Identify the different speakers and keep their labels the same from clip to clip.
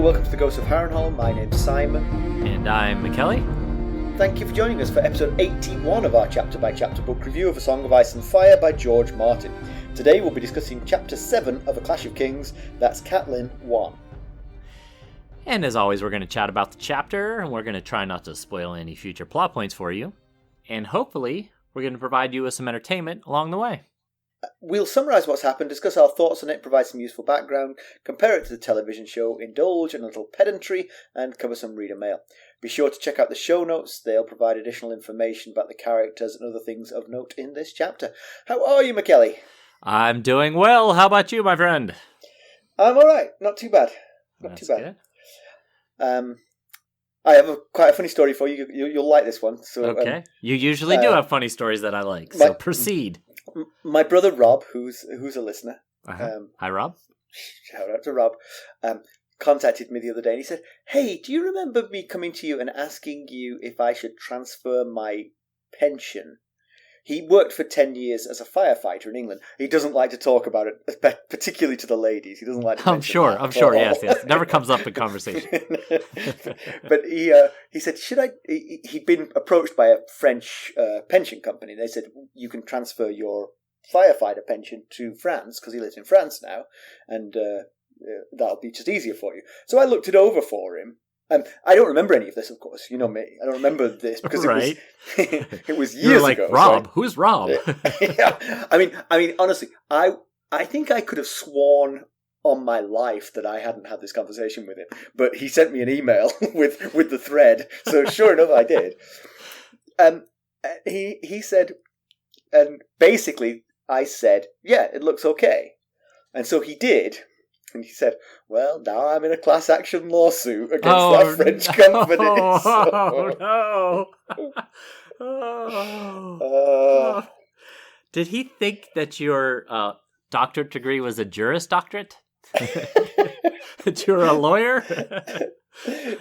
Speaker 1: welcome to the Ghost of Harrenhal. My name's Simon.
Speaker 2: And I'm Mackelly.
Speaker 1: Thank you for joining us for episode 81 of our chapter-by-chapter book review of A Song of Ice and Fire by George Martin. Today we'll be discussing chapter 7 of A Clash of Kings, that's Catelyn 1.
Speaker 2: And as always, we're going to chat about the chapter, and we're going to try not to spoil any future plot points for you. And hopefully, we're going to provide you with some entertainment along the way.
Speaker 1: We'll summarise what's happened, discuss our thoughts on it, provide some useful background, compare it to the television show, indulge in a little pedantry, and cover some reader mail. Be sure to check out the show notes. They'll provide additional information about the characters and other things of note in this chapter. How are you, Mackelly?
Speaker 2: I'm doing well. How about you, my friend?
Speaker 1: I'm alright. Not too bad.
Speaker 2: That's
Speaker 1: too bad.
Speaker 2: Good.
Speaker 1: I have quite a funny story for you. You'll like this one. So,
Speaker 2: okay. You usually do have funny stories that I like, so proceed.
Speaker 1: My brother Robb, who's a listener.
Speaker 2: Hi, Robb.
Speaker 1: Shout out to Robb. Contacted me the other day and he said, "Hey, do you remember me coming to you and asking you if I should transfer my pension?" He worked for 10 years as a firefighter in England. He doesn't like to talk about it, particularly to the ladies. He doesn't like to
Speaker 2: I'm sure, yes. Never comes up in conversation.
Speaker 1: But he said, should I... He'd been approached by a French pension company. They said, you can transfer your firefighter pension to France, because he lives in France now, and that'll be just easier for you. So I looked it over for him. I don't remember any of this, of course. You know me. I don't remember this because it was years
Speaker 2: You're like,
Speaker 1: ago.
Speaker 2: Robb?
Speaker 1: So
Speaker 2: Who's Robb?
Speaker 1: Yeah. I mean, honestly, I think I could have sworn on my life that I hadn't had this conversation with him. But he sent me an email with the thread. So sure enough, I did. He said, and basically I said, yeah, it looks okay. And so he did. And he said, well, now I'm in a class action lawsuit against that French company. So.
Speaker 2: Oh. Did he think that your doctorate degree was a Juris Doctorate? That you were a lawyer?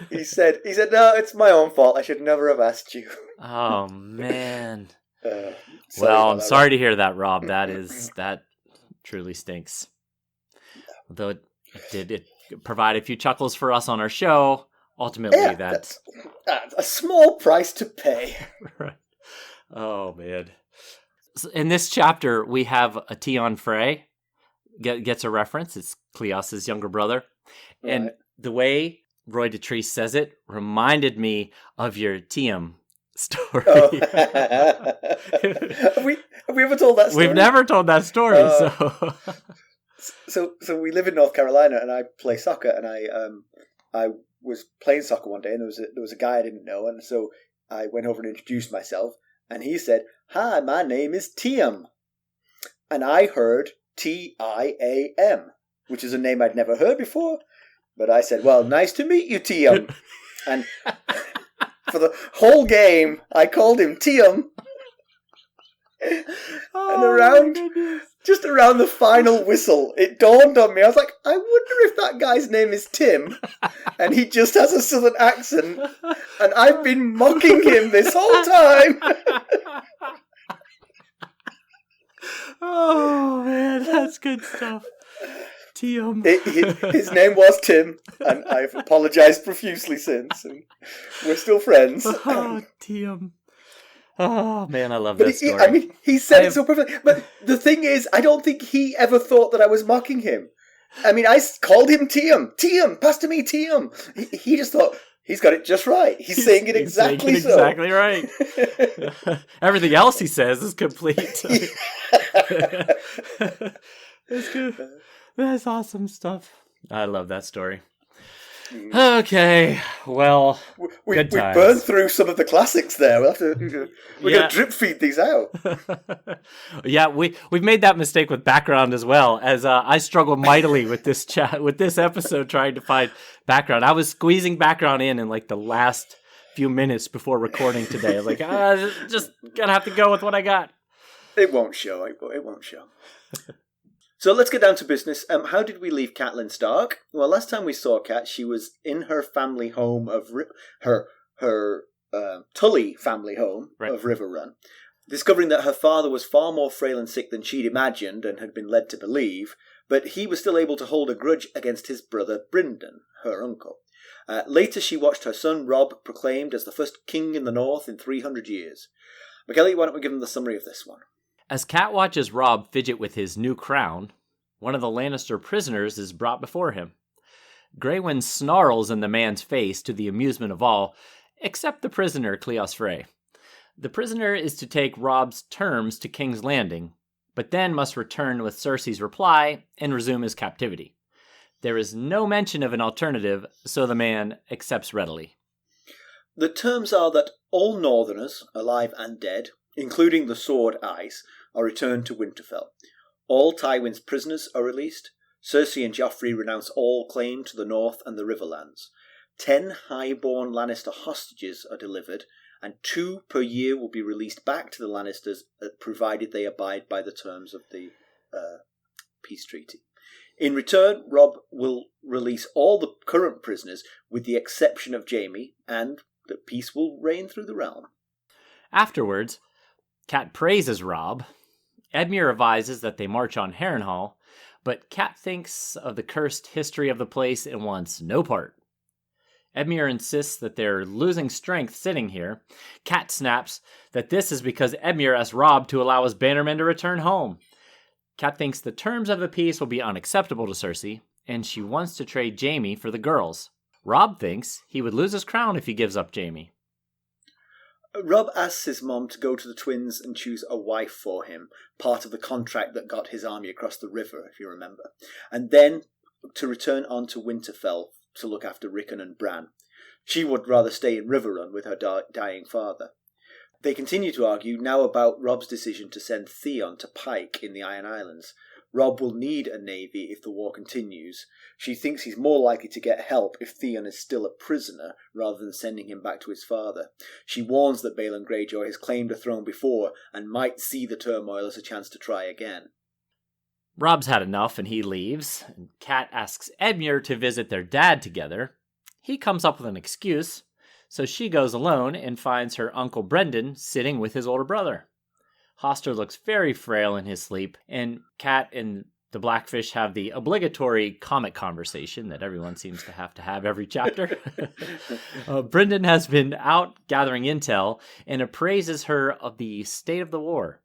Speaker 1: He said, no, it's my own fault. I should never have asked you.
Speaker 2: Oh, man. Well, I'm sorry to hear that, Robb. That truly stinks. Though it did provide a few chuckles for us on our show, ultimately that's
Speaker 1: a small price to pay.
Speaker 2: Right. Oh, man. So in this chapter, we have a Tion Frey gets a reference. It's Cleos' younger brother. Right. And the way Roy Dotrice says it reminded me of your Tiam story.
Speaker 1: Oh. Have we ever told that story?
Speaker 2: We've never told that story,
Speaker 1: So we live in North Carolina, and I play soccer. And I was playing soccer one day, and there was a guy I didn't know, and so I went over and introduced myself, and he said, "Hi, my name is Tiam," and I heard Tiam, which is a name I'd never heard before. But I said, "Well, nice to meet you, Tiam," and for the whole game, I called him Tiam. And just around the final whistle, it dawned on me. I was like, I wonder if that guy's name is Tim, and he just has a southern accent, and I've been mocking him this whole time.
Speaker 2: Oh, man, that's good stuff. Tim.
Speaker 1: His name was Tim, and I've apologized profusely since, and we're still friends.
Speaker 2: Oh, Tim. Oh, man, I love that story.
Speaker 1: I mean, he said it so perfectly. But the thing is, I don't think he ever thought that I was mocking him. I mean, I called him Tiam. Tiam, pass to me, Tiam. He just thought, he's got it just right. He's saying it exactly so.
Speaker 2: Exactly right. Everything else he says is complete. That's good. That's awesome stuff. I love that story. Okay, well,
Speaker 1: we burned through some of the classics there. We're going to drip feed these out.
Speaker 2: Yeah, we've made that mistake with background as well. As I struggle mightily with this episode, trying to find background. I was squeezing background in like the last few minutes before recording today. I was like, just gonna have to go with what I got.
Speaker 1: It won't show. It won't show. So let's get down to business. How did we leave Catelyn Stark? Well, last time we saw Cat, she was in her family home of her Tully family home of Riverrun, discovering that her father was far more frail and sick than she'd imagined and had been led to believe, but he was still able to hold a grudge against his brother Brynden, her uncle. Later she watched her son Robb proclaimed as the first king in the north in 300 years. Mackelly, why don't we give him the summary of this one?
Speaker 2: As Cat watches Robb fidget with his new crown, one of the Lannister prisoners is brought before him. Grey Wind snarls in the man's face to the amusement of all, except the prisoner Cleos Frey. The prisoner is to take Robb's terms to King's Landing, but then must return with Cersei's reply and resume his captivity. There is no mention of an alternative, so the man accepts readily.
Speaker 1: The terms are that all Northerners, alive and dead, including the Sword Ice, are returned to Winterfell. All Tywin's prisoners are released. Cersei and Joffrey renounce all claim to the North and the Riverlands. 10 highborn Lannister hostages are delivered, and 2 per year will be released back to the Lannisters, provided they abide by the terms of the peace treaty. In return, Robb will release all the current prisoners, with the exception of Jaime, and the peace will reign through the realm.
Speaker 2: Afterwards, Cat praises Robb. Edmure advises that they march on Harrenhal, but Cat thinks of the cursed history of the place and wants no part. Edmure insists that they're losing strength sitting here. Cat snaps that this is because Edmure asked Robb to allow his bannermen to return home. Cat thinks the terms of the peace will be unacceptable to Cersei, and she wants to trade Jaime for the girls. Robb thinks he would lose his crown if he gives up Jaime.
Speaker 1: Robb asks his mom to go to the twins and choose a wife for him, part of the contract that got his army across the river, if you remember, and then to return on to Winterfell to look after Rickon and Bran. She would rather stay in Riverrun with her dying father. They continue to argue now about Robb's decision to send Theon to Pike in the Iron Islands. Robb will need a navy if the war continues. She thinks he's more likely to get help if Theon is still a prisoner rather than sending him back to his father. She warns that Balon Greyjoy has claimed a throne before and might see the turmoil as a chance to try again.
Speaker 2: Robb's had enough and he leaves. Cat asks Edmure to visit their dad together. He comes up with an excuse, so she goes alone and finds her uncle Brynden sitting with his older brother. Hoster looks very frail in his sleep, and Cat and the Blackfish have the obligatory comic conversation that everyone seems to have every chapter. Brynden has been out gathering intel and appraises her of the state of the war.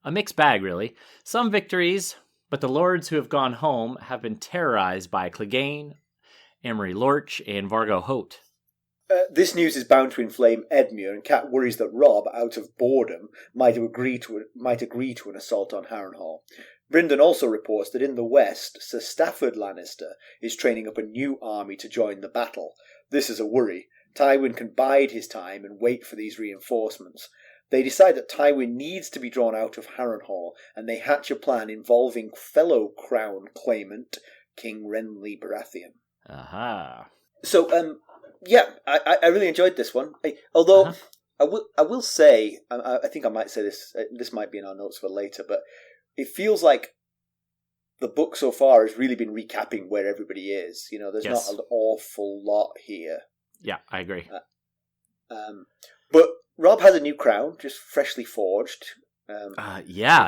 Speaker 2: A mixed bag, really. Some victories, but the lords who have gone home have been terrorized by Clegane, Amory Lorch, and Vargo Hoat.
Speaker 1: This news is bound to inflame Edmure, and Cat worries that Robb, out of boredom, might agree to an assault on Harrenhal. Brynden also reports that in the west, Sir Stafford Lannister is training up a new army to join the battle. This is a worry. Tywin can bide his time and wait for these reinforcements. They decide that Tywin needs to be drawn out of Harrenhal, and they hatch a plan involving fellow crown claimant King Renly Baratheon.
Speaker 2: Aha.
Speaker 1: So, yeah, I really enjoyed this one. Although I will say, I think I might say this. This might be in our notes for later, but it feels like the book so far has really been recapping where everybody is. You know, there's not an awful lot here.
Speaker 2: Yeah, I agree.
Speaker 1: But Robb has a new crown, just freshly forged.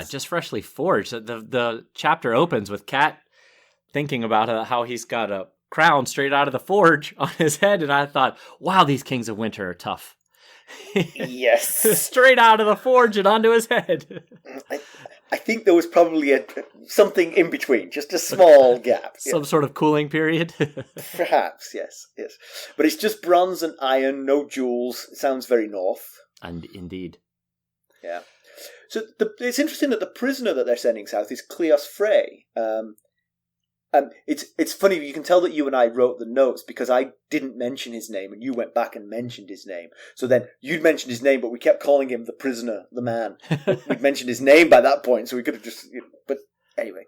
Speaker 2: Just freshly forged. The chapter opens with Cat thinking about how he's got a crown straight out of the forge on his head, and I thought, wow, these Kings of Winter are tough.
Speaker 1: Yes.
Speaker 2: Straight out of the forge and onto his head.
Speaker 1: I think there was probably something in between, just a small gap.
Speaker 2: Some sort of cooling period.
Speaker 1: Perhaps, yes. But it's just bronze and iron, no jewels. It sounds very North.
Speaker 2: And indeed.
Speaker 1: Yeah. So it's interesting that the prisoner that they're sending south is Cleos Frey. It's funny, you can tell that you and I wrote the notes because I didn't mention his name and you went back and mentioned his name. So then you'd mentioned his name, but we kept calling him the prisoner, the man. We'd mentioned his name by that point, so we could have just... But anyway,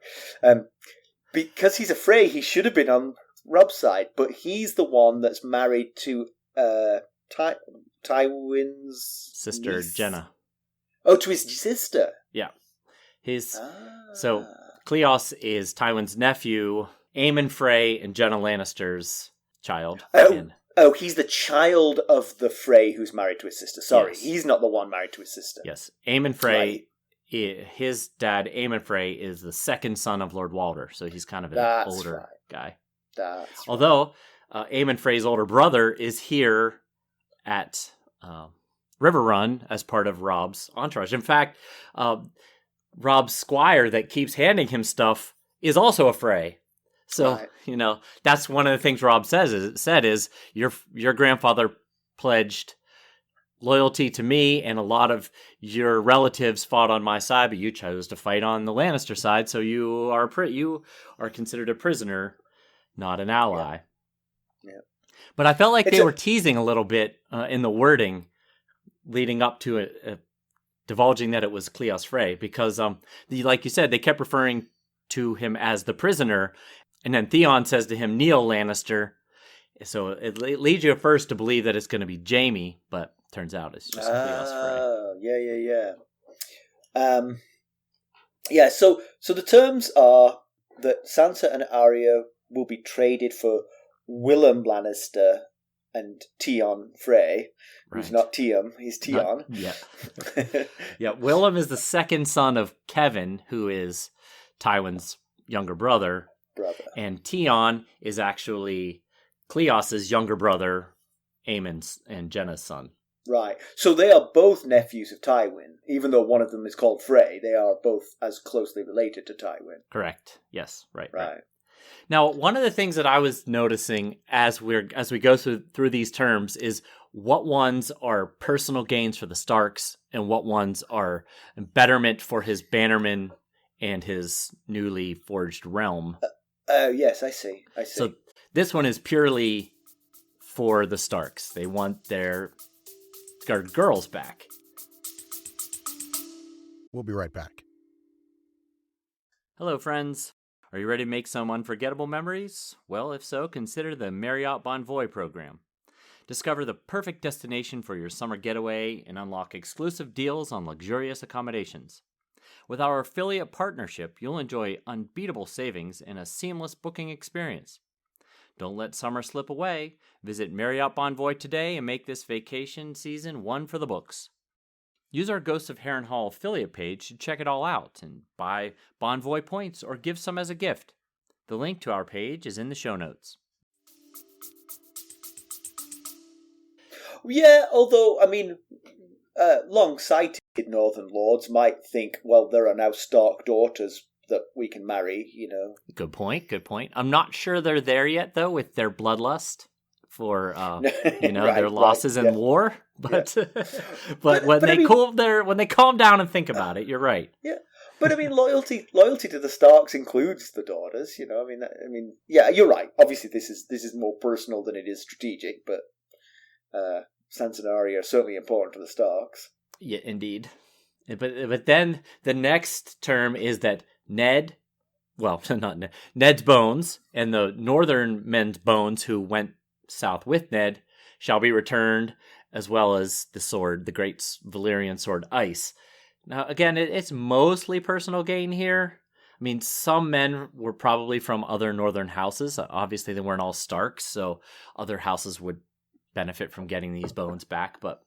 Speaker 1: because he's a Frey, he should have been on Robb's side, but he's the one that's married to Tywin's...
Speaker 2: sister,
Speaker 1: niece.
Speaker 2: Jenna.
Speaker 1: Oh, to his sister.
Speaker 2: Yeah. So... Cleos is Tywin's nephew, Aemon Frey and Jenna Lannister's child.
Speaker 1: He's the child of the Frey who's married to his sister. Sorry, yes. He's not the one married to his sister.
Speaker 2: Yes, Aemon Frey his dad, Aemon Frey, is the second son of Lord Walder, so he's kind of an older guy.
Speaker 1: That's
Speaker 2: Although Aemon Frey's older brother is here at Riverrun as part of Robb's entourage. In fact, Robb's squire that keeps handing him stuff is also a Frey. So, that's one of the things Robb said is your grandfather pledged loyalty to me, and a lot of your relatives fought on my side, but you chose to fight on the Lannister side, so you are considered a prisoner, not an ally.
Speaker 1: Yeah.
Speaker 2: But I felt like they were teasing a little bit in the wording leading up to divulging that it was Cleos Frey, because like you said, they kept referring to him as the prisoner, and then Theon says to him, Neil Lannister. So it leads you at first to believe that it's going to be Jaime, but turns out it's just Cleos Frey.
Speaker 1: Yeah. So the terms are that Sansa and Arya will be traded for Willem Lannister and Tion Frey, who's not Tiam, he's Tion.
Speaker 2: Yeah. Willem is the second son of Kevin, who is Tywin's younger brother. And Tion is actually Cleos's younger brother, Aemon's and Jenna's son.
Speaker 1: Right. So they are both nephews of Tywin. Even though one of them is called Frey, they are both as closely related to Tywin.
Speaker 2: Correct. Yes. Right.
Speaker 3: Now, one of the things that I was noticing as we go through these terms is what ones are personal gains for the Starks and what ones are betterment for his bannermen and his newly forged realm.
Speaker 1: Yes, I see.
Speaker 3: So this one is purely for the Starks. They want their girls back.
Speaker 4: We'll be right back.
Speaker 2: Hello, friends. Are you ready to make some unforgettable memories? Well, if so, consider the Marriott Bonvoy program. Discover the perfect destination for your summer getaway and unlock exclusive deals on luxurious accommodations. With our affiliate partnership, you'll enjoy unbeatable savings and a seamless booking experience. Don't let summer slip away. Visit Marriott Bonvoy today and make this vacation season one for the books. Use our Ghosts of Harrenhal affiliate page to check it all out and buy Bonvoy points or give some as a gift. The link to our page is in the show notes.
Speaker 1: Yeah, although, I mean, long-sighted northern lords might think, well, there are now Stark daughters that we can marry,
Speaker 2: Good point. I'm not sure they're there yet, though, with their bloodlust for their losses in war. But when they calm down and think about it, you're right.
Speaker 1: Yeah, but I mean, loyalty to the Starks includes the daughters. Yeah, you're right. Obviously, this is more personal than it is strategic, but Sansa and Arya are certainly important to the Starks.
Speaker 2: Yeah, indeed. But then the next term is that Ned's bones and the northern men's bones who went south with Ned shall be returned, as well as the sword, the great Valyrian sword Ice. Now, again, it's mostly personal gain here. I mean, some men were probably from other northern houses. Obviously, they weren't all Starks, so other houses would benefit from getting these bones back. But,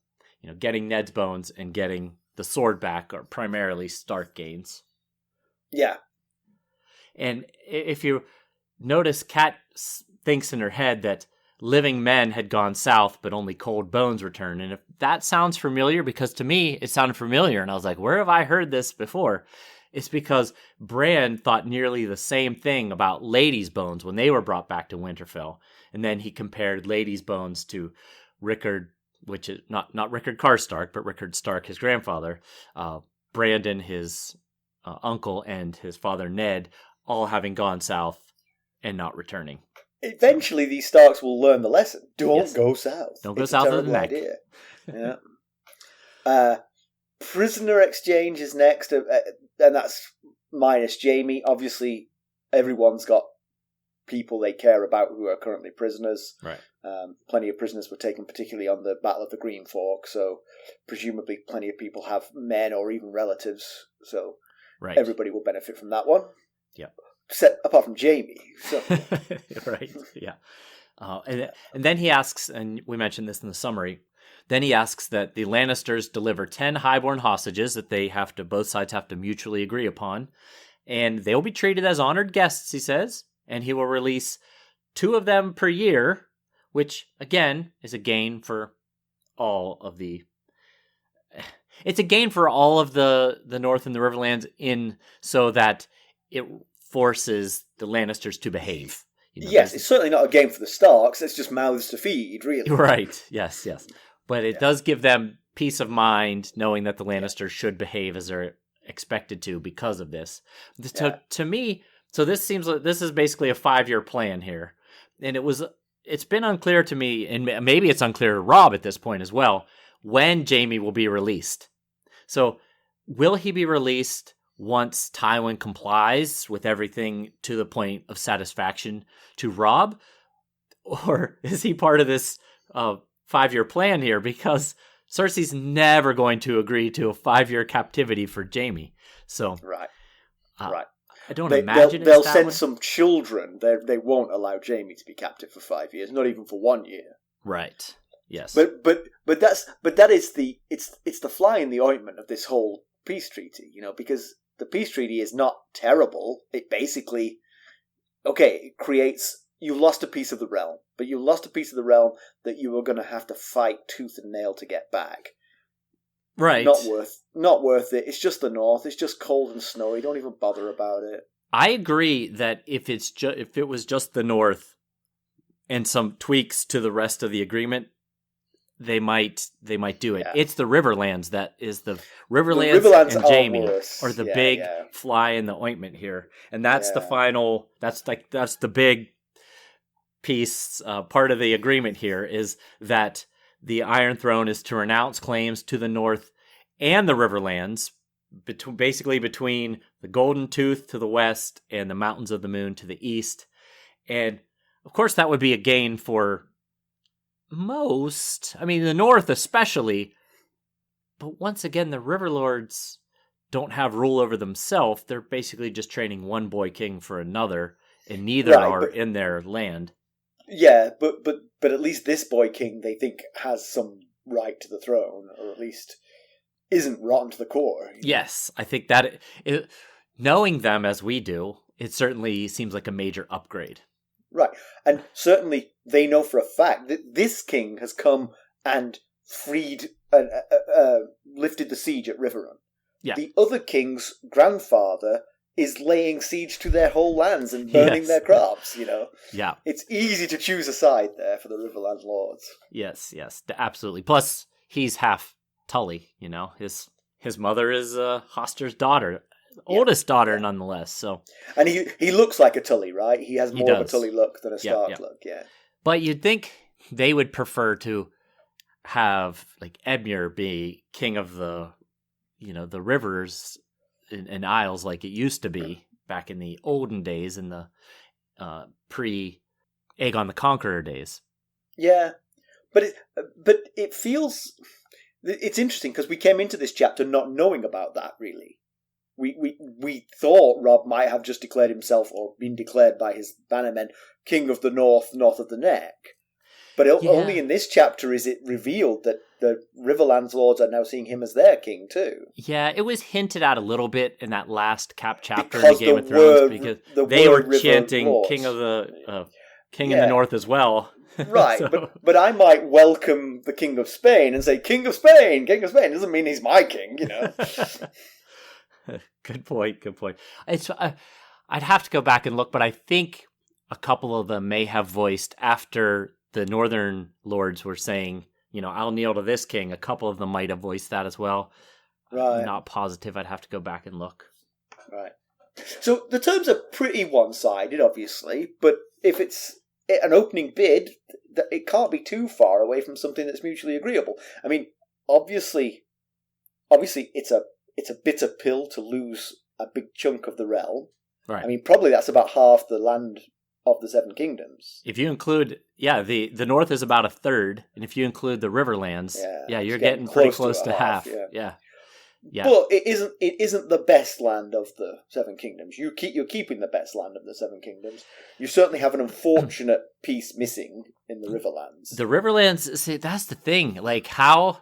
Speaker 2: getting Ned's bones and getting the sword back are primarily Stark gains.
Speaker 1: Yeah.
Speaker 2: And if you notice, Kat thinks in her head that living men had gone south, but only cold bones returned. And if that sounds familiar, because to me, it sounded familiar, and I was like, where have I heard this before? It's because Bran thought nearly the same thing about ladies' bones when they were brought back to Winterfell. And then he compared ladies' bones to Rickard, which is not Rickard Karstark, but Rickard Stark, his grandfather, Brandon, his uncle, and his father Ned, all having gone south and not returning.
Speaker 1: Eventually, these Starks will learn the lesson. Don't go south.
Speaker 2: Don't go south of the neck.
Speaker 1: Idea. Yeah. Prisoner exchange is next, and that's minus Jaime. Obviously, everyone's got people they care about who are currently prisoners.
Speaker 2: Right.
Speaker 1: Plenty of prisoners were taken, particularly on the Battle of the Green Fork, so presumably plenty of people have men or even relatives, so everybody will benefit from that one.
Speaker 2: Yeah.
Speaker 1: Apart from Jaime. So.
Speaker 2: Right, yeah. And then he asks, and we mentioned this in the summary,
Speaker 3: Then he asks that the Lannisters deliver 10 highborn hostages that both sides have to mutually agree upon. And they will be treated as honored guests, he says. And he will release 2 of them per year, which, again, is a gain for all of the... It's a gain for all of the North and the Riverlands so that it forces the Lannisters to behave.
Speaker 1: Yes, it's certainly not a game for the Starks. It's just mouths to feed, really.
Speaker 3: Right, yes. But it does give them peace of mind knowing that the Lannisters should behave as they're expected to because of this. To me, so this seems like this is basically a 5-year plan here. And it's been unclear to me, and maybe it's unclear to Robb at this point as well, when Jaime will be released. So will he be released once Tywin complies with everything to the point of satisfaction to Robb? Or is he part of this 5-year plan here? Because Cersei's never going to agree to a 5-year captivity for Jaime. So
Speaker 1: right.
Speaker 3: I don't imagine
Speaker 1: they'll send some children. They won't allow Jaime to be captive for 5 years, not even for 1 year.
Speaker 3: Right. Yes.
Speaker 1: But that is it's the fly in the ointment of this whole peace treaty, because the peace treaty is not terrible. It basically, it creates, you lost a piece of the realm, but you lost a piece of the realm that you were going to have to fight tooth and nail to get back.
Speaker 3: Right.
Speaker 1: Not worth it. It's just the North. It's just cold and snowy. Don't even bother about it.
Speaker 3: I agree that if it was just the North and some tweaks to the rest of the agreement, they might do it. Yeah. It's the Riverlands that is the Riverlands and Jaime are the big fly in the ointment here, and that's the final. That's the big piece. Part of the agreement here is that the Iron Throne is to renounce claims to the North and the Riverlands, basically between the Golden Tooth to the west and the Mountains of the Moon to the east. And, of course, that would be a gain for most. I mean, the North especially. But once again, the Riverlords don't have rule over themselves. They're basically just trading one boy king for another, and neither are in their land.
Speaker 1: Yeah, but at least this boy king, they think, has some right to the throne, or at least isn't rotten to the core.
Speaker 3: Yes, I think that knowing them as we do, it certainly seems like a major upgrade.
Speaker 1: Right, and certainly they know for a fact that this king has come and freed and lifted the siege at Riverrun. Yeah. The other king's grandfather is laying siege to their whole lands and burning their crops, Yeah. It's easy to choose a side there for the Riverland lords.
Speaker 3: Yes, absolutely. Plus, he's half Tully, His mother is Hoster's daughter, oldest daughter nonetheless. So,
Speaker 1: and he looks like a Tully, right? He has more of a Tully look than a Stark look, yeah.
Speaker 3: But you'd think they would prefer to have, like, Edmure be king of the rivers and isles like it used to be back in the olden days, in the pre-Aegon the Conqueror days.
Speaker 1: Yeah, but it feels... It's interesting because we came into this chapter not knowing about that, really. We thought Robb might have just declared himself, or been declared by his bannermen, King of the North, North of the Neck. But only in this chapter is it revealed that the Riverlands lords are now seeing him as their king too.
Speaker 3: Yeah, it was hinted at a little bit in that last chapter in the Game of Thrones, because they were chanting lords. King of the King in the North as well.
Speaker 1: Right, so. but I might welcome the King of Spain and say, King of Spain, King of Spain. Doesn't mean he's my king,
Speaker 3: Good point. It's I'd have to go back and look, but I think a couple of them may have voiced after the Northern lords were saying, I'll kneel to this king. A couple of them might have voiced that as well. Right. I'm not positive. I'd have to go back and look.
Speaker 1: Right. So the terms are pretty one-sided, obviously, but if it's an opening bid, it can't be too far away from something that's mutually agreeable. I mean, obviously, it's a bitter pill to lose a big chunk of the realm. Right. I mean, probably that's about half the land of the Seven Kingdoms.
Speaker 3: If you include, the North is about a third, and if you include the Riverlands, you're getting pretty close to half. Yeah.
Speaker 2: Yeah.
Speaker 1: But it isn't the best land of the Seven Kingdoms. You're keeping the best land of the Seven Kingdoms. You certainly have an unfortunate piece missing in the Riverlands.
Speaker 2: The Riverlands, see, that's the thing. Like, how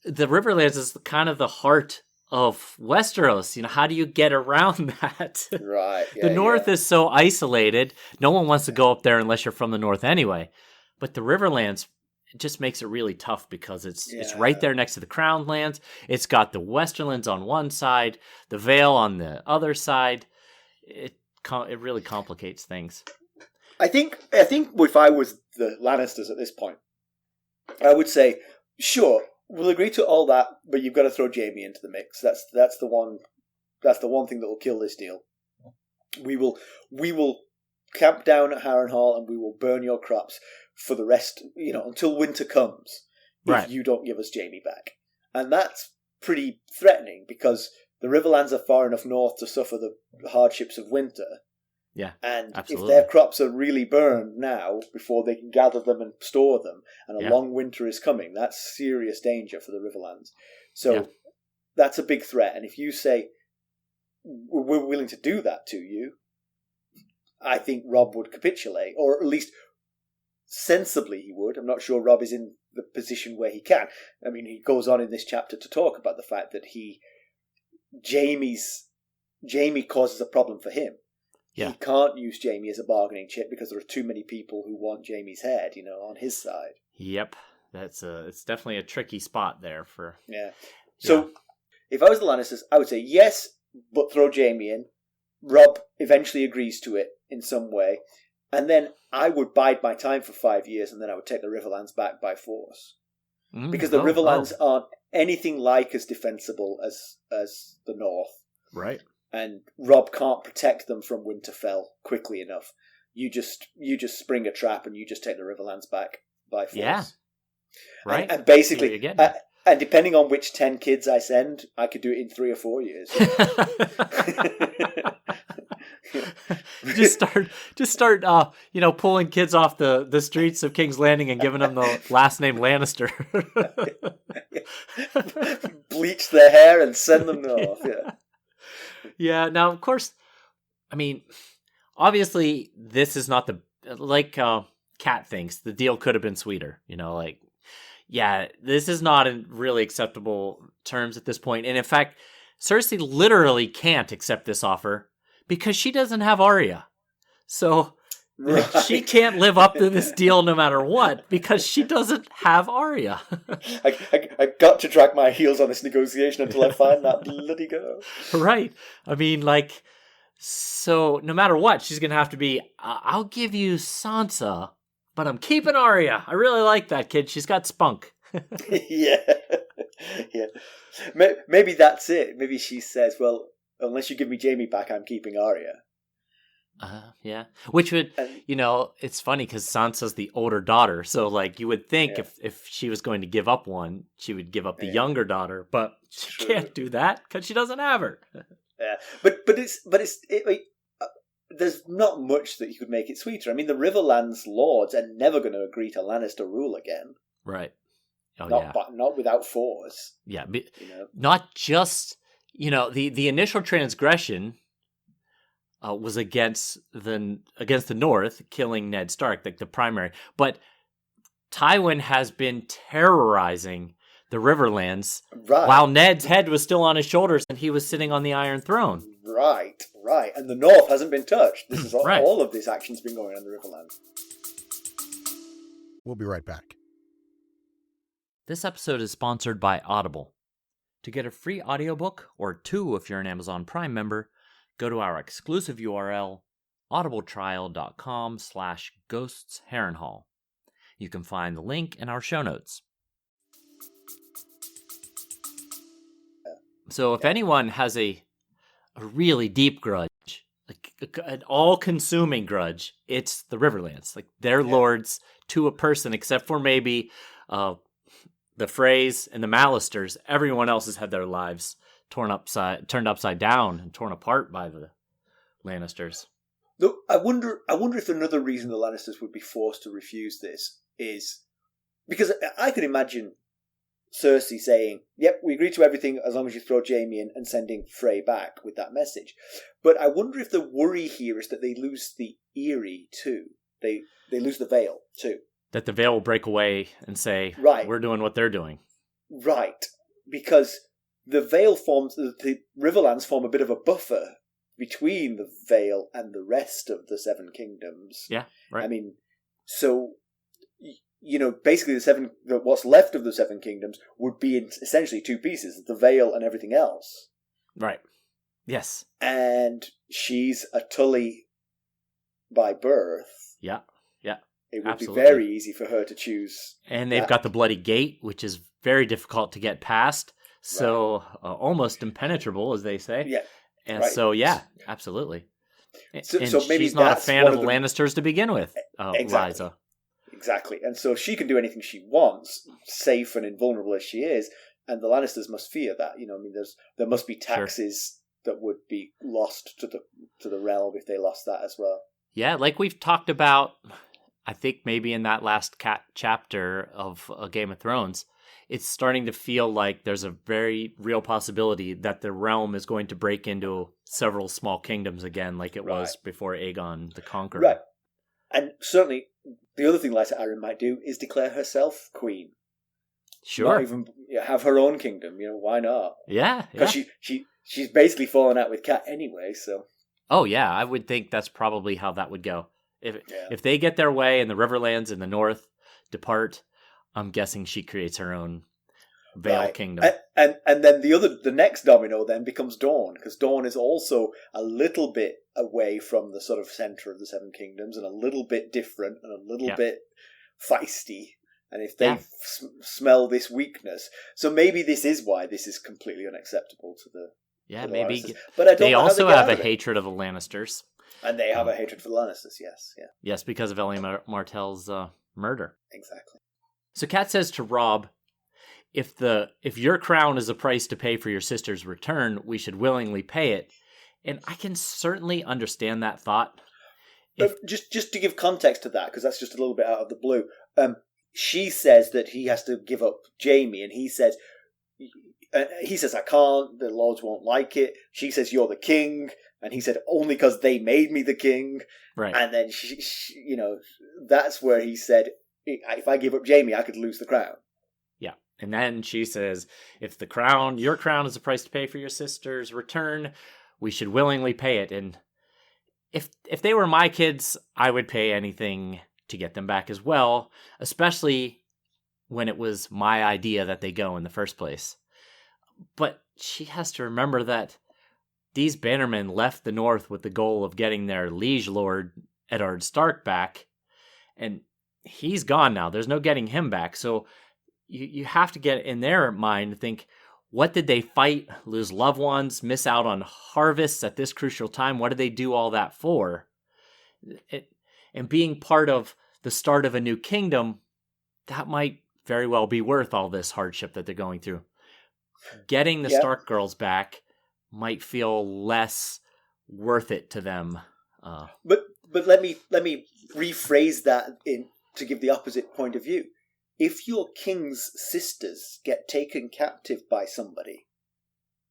Speaker 2: the Riverlands is kind of the heart of Westeros. You know, how do you get around that?
Speaker 1: Right.
Speaker 2: The North is so isolated. No one wants to go up there unless you're from the North anyway. But the Riverlands, it just makes it really tough because it's right there next to the Crown Lands. It's got the Westerlands on one side, the Vale on the other side. It really complicates things.
Speaker 1: I think if I was the Lannisters at this point, I would say, sure, we'll agree to all that, but you've got to throw Jaime into the mix. That's the one thing that will kill this deal. We will camp down at Harrenhal and we will burn your crops for the rest, until winter comes, if you don't give us Jaime back. And that's pretty threatening because the Riverlands are far enough north to suffer the hardships of winter.
Speaker 2: Yeah,
Speaker 1: and
Speaker 2: absolutely.
Speaker 1: If their crops are really burned now before they can gather them and store them, and a long winter is coming, that's serious danger for the Riverlands. So that's a big threat. And if you say, we're willing to do that to you, I think Robb would capitulate, or at least sensibly he would. I'm not sure Robb is in the position where he can. I mean, he goes on in this chapter to talk about the fact that Jaime causes a problem for him. Yeah. He can't use Jaime as a bargaining chip because there are too many people who want Jaime's head, on his side.
Speaker 2: Yep. It's definitely a tricky spot there for...
Speaker 1: Yeah. So, if I was the Lannisters, I would say yes, but throw Jaime in. Robb eventually agrees to it in some way. And then I would bide my time for 5 years, and then I would take the Riverlands back by force. Because the Riverlands aren't anything like as defensible as the North.
Speaker 2: Right.
Speaker 1: And Robb can't protect them from Winterfell quickly enough. You just spring a trap and you just take the Riverlands back by force. Yeah.
Speaker 2: Right.
Speaker 1: And basically, and depending on which 10 kids I send, I could do it in 3 or 4 years.
Speaker 2: Just start pulling kids off the streets of King's Landing and giving them the last name Lannister.
Speaker 1: Bleach their hair and send them off.
Speaker 2: Yeah. Now, of course, I mean, obviously, this is not Kat thinks the deal could have been sweeter. This is not in really acceptable terms at this point. And in fact, Cersei literally can't accept this offer because she doesn't have Arya. So she can't live up to this deal no matter what because she doesn't have Arya.
Speaker 1: I got to drag my heels on this negotiation until I find that bloody girl.
Speaker 2: Right. I mean, so no matter what, she's going to have to be, I'll give you Sansa, but I'm keeping Arya. I really like that kid. She's got spunk.
Speaker 1: Yeah. Maybe that's it. Maybe she says, well, unless you give me Jaime back, I'm keeping Arya.
Speaker 2: Yeah. Which would, it's funny because Sansa's the older daughter. So, you would think if she was going to give up one, she would give up the younger daughter. But she can't do that because she doesn't have her.
Speaker 1: Yeah. But there's not much that you could make it sweeter. I mean, the Riverlands lords are never going to agree to Lannister rule again.
Speaker 2: Right. Oh,
Speaker 1: not without force.
Speaker 2: Yeah. Not just, the initial transgression was against the North, killing Ned Stark, the primary. But Tywin has been terrorizing the Riverlands while Ned's head was still on his shoulders and he was sitting on the Iron Throne.
Speaker 1: Right. And the North hasn't been touched. This is all of this action's been going on in the Riverlands.
Speaker 4: We'll be right back.
Speaker 2: This episode is sponsored by Audible. To get a free audiobook, or 2 if you're an Amazon Prime member, go to our exclusive URL, audibletrial.com/ghostsharrenhal. You can find the link in our show notes. So if anyone has a really deep grudge, an all-consuming grudge, it's the Riverlands. They're lords to a person, except for maybe the Freys and the Lannisters. Everyone else has had their lives turned upside down and torn apart by the Lannisters.
Speaker 1: Look, I wonder if another reason the Lannisters would be forced to refuse this is because I could imagine Cersei saying, yep, we agree to everything as long as you throw Jaime in, and sending Frey back with that message. But I wonder if the worry here is that they lose the Eyrie too. They lose the Vale too.
Speaker 3: That the Vale will break away and say,
Speaker 1: right,
Speaker 3: we're doing what they're doing.
Speaker 1: Right, because the Vale forms, the Riverlands form a bit of a buffer between the Vale and the rest of the Seven Kingdoms.
Speaker 3: Yeah, right.
Speaker 1: I mean, so, basically what's left of the Seven Kingdoms would be in essentially two pieces, the Vale and everything else.
Speaker 3: Right. Yes.
Speaker 1: And she's a Tully by birth.
Speaker 3: Yeah, yeah.
Speaker 1: It would
Speaker 3: absolutely
Speaker 1: be very easy for her to choose.
Speaker 3: And they've got the Bloody Gate, which is very difficult to get past. So almost impenetrable, as they say.
Speaker 1: Yeah.
Speaker 3: And
Speaker 1: right.
Speaker 3: so, yeah, absolutely.
Speaker 1: So maybe
Speaker 3: she's not a fan of the
Speaker 1: them.
Speaker 3: Lannisters to begin with,
Speaker 1: exactly.
Speaker 3: Liza.
Speaker 1: Exactly. And so she can do anything she wants, safe and invulnerable as she is, and the Lannisters must fear that. There must be taxes that would be lost to the realm if they lost that as well.
Speaker 3: Yeah, like we've talked about, I think maybe in that last chapter of Game of Thrones, it's starting to feel like there's a very real possibility that the realm is going to break into several small kingdoms again, like it was before Aegon the Conqueror.
Speaker 1: Right. And certainly, the other thing Lysa Arryn might do is declare herself queen.
Speaker 3: Sure.
Speaker 1: Not even have her own kingdom. Why not?
Speaker 3: Yeah.
Speaker 1: Because she's basically fallen out with Cat anyway, so...
Speaker 3: Oh, yeah, I would think that's probably how that would go. If they get their way and the Riverlands in the north depart, I'm guessing she creates her own Vale Kingdom.
Speaker 1: And then the next domino then becomes Dorne, because Dorne is also a little bit away from the sort of centre of the Seven Kingdoms, and a little bit different, and a little bit feisty. And if they smell this weakness, so maybe this is why this is completely unacceptable to the...
Speaker 3: Yeah, maybe.
Speaker 1: Lannisters. But I don't
Speaker 3: they
Speaker 1: know
Speaker 3: also
Speaker 1: how
Speaker 3: have
Speaker 1: they
Speaker 3: a hatred of the Lannisters.
Speaker 1: And they have a hatred for the Lannisters, yes. Yeah.
Speaker 3: Yes, because of Ellie Martell's murder.
Speaker 1: Exactly.
Speaker 3: So Kat says to Robb, if your crown is a price to pay for your sister's return, we should willingly pay it. And I can certainly understand that thought.
Speaker 1: Just to give context to that, because that's just a little bit out of the blue, she says that he has to give up Jaime, and he says, I can't, the lords won't like it. She says, you're the king. And he said, only because they made me the king.
Speaker 3: Right.
Speaker 1: And then, she, that's where he said, if I give up Jaime, I could lose the crown.
Speaker 3: Yeah. And then she says, if your crown is a price to pay for your sister's return, we should willingly pay it. And if they were my kids, I would pay anything to get them back as well, especially when it was my idea that they go in the first place. But she has to remember that these bannermen left the north with the goal of getting their liege lord, Eddard Stark, back. And he's gone now. There's no getting him back. So you have to get in their mind, think, what did they fight, lose loved ones, miss out on harvests at this crucial time? What did they do all that for? And being part of the start of a new kingdom, that might very well be worth all this hardship that they're going through. Getting the Stark girls back might feel less worth it to them.
Speaker 1: But let me rephrase that to give the opposite point of view. If your king's sisters get taken captive by somebody,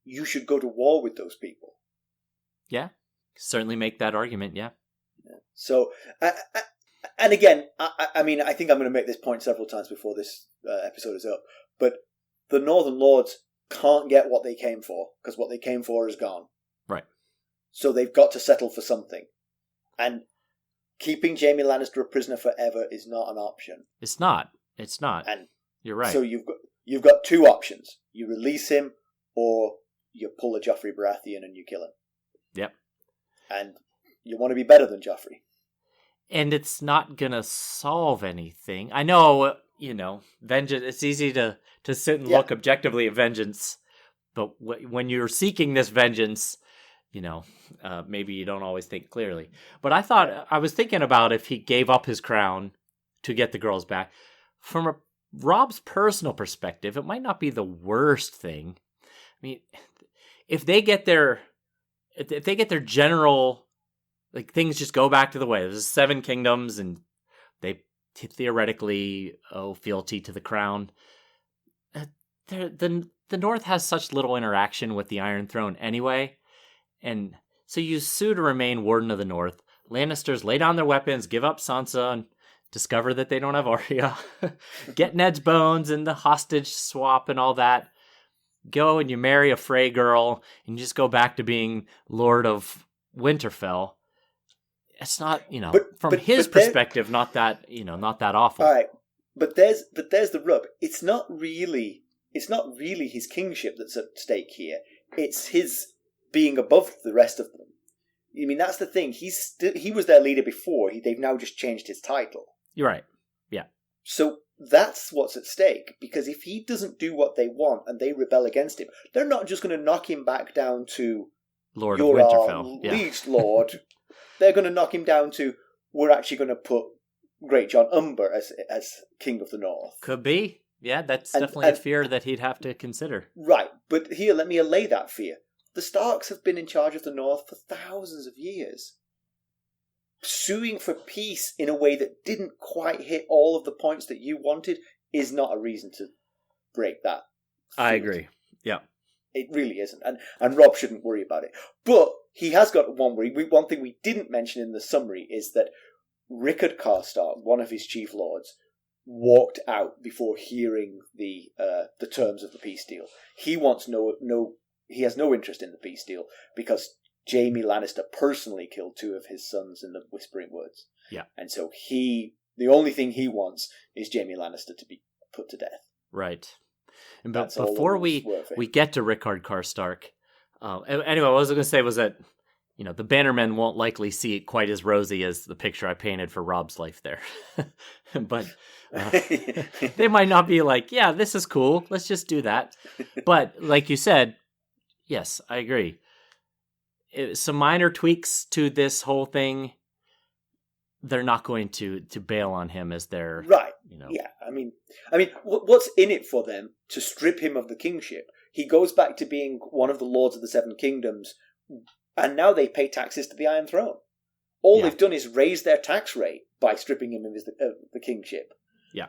Speaker 1: you should go to war with those people.
Speaker 3: Yeah, certainly make that argument. Yeah.
Speaker 1: So, and again, I mean, I think I'm going to make this point several times before this episode is up. But the Northern Lords can't get what they came for, because what they came for is gone.
Speaker 3: Right.
Speaker 1: So they've got to settle for something. And keeping Jaime Lannister a prisoner forever is not an option.
Speaker 3: It's not. And you're right.
Speaker 1: So you've got two options. You release him, or you pull a Joffrey Baratheon and you kill him.
Speaker 3: Yep.
Speaker 1: And you want to be better than Joffrey.
Speaker 3: And it's not going to solve anything. I know, vengeance, it's easy to sit and look objectively at vengeance. But when you're seeking this vengeance, maybe you don't always think clearly. But I was thinking about if he gave up his crown to get the girls back. From Robb's personal perspective, it might not be the worst thing. I mean, if they get their general, like, things just go back to the way. There's 7 kingdoms, and they theoretically owe fealty to the crown. the North has such little interaction with the Iron Throne anyway, and so you sue to remain Warden of the North. Lannisters lay down their weapons, give up Sansa, and discover that they don't have Arya. Get Ned's bones and the hostage swap and all that. Go and you marry a Frey girl, and you just go back to being Lord of Winterfell. It's not, from his perspective, not that awful.
Speaker 1: All right, but there's the rub. It's not really his kingship that's at stake here. It's his being above the rest of them. I mean, that's the thing. He was their leader before. They've now just changed his title.
Speaker 3: You're right. Yeah.
Speaker 1: So that's what's at stake. Because if he doesn't do what they want and they rebel against him, they're not just going to knock him back down to
Speaker 3: Lord of Winterfell.
Speaker 1: Liege Lord. They're going to knock him down to, we're actually going to put Great John Umber as King of the North.
Speaker 3: Could be. Yeah, that's definitely a fear that he'd have to consider.
Speaker 1: Right. But here, let me allay that fear. The Starks have been in charge of the North for thousands of years. Suing for peace in a way that didn't quite hit all of the points that you wanted is not a reason to break that.
Speaker 3: I agree. Yeah.
Speaker 1: It really isn't. And Robb shouldn't worry about it. But he has got one worry. One thing we didn't mention in the summary is that Rickard Karstark, one of his chief lords, walked out before hearing the terms of the peace deal. He wants he has no interest in the peace deal because Jaime Lannister personally killed 2 of his sons in the Whispering Woods.
Speaker 3: Yeah.
Speaker 1: And so the only thing he wants is Jaime Lannister to be put to death.
Speaker 3: Right. And but before we get to Rickard Karstark, anyway, what I was going to say was that, the Bannermen won't likely see it quite as rosy as the picture I painted for Robb's life there. But they might not be like, yeah, this is cool. Let's just do that. But like you said, yes, I agree. Some minor tweaks to this whole thing, they're not going to bail on him as their...
Speaker 1: Right. Yeah, I mean, what's in it for them to strip him of the kingship? He goes back to being one of the Lords of the Seven Kingdoms, and now they pay taxes to the Iron Throne. All they've done is raise their tax rate by stripping him of the kingship.
Speaker 3: Yeah.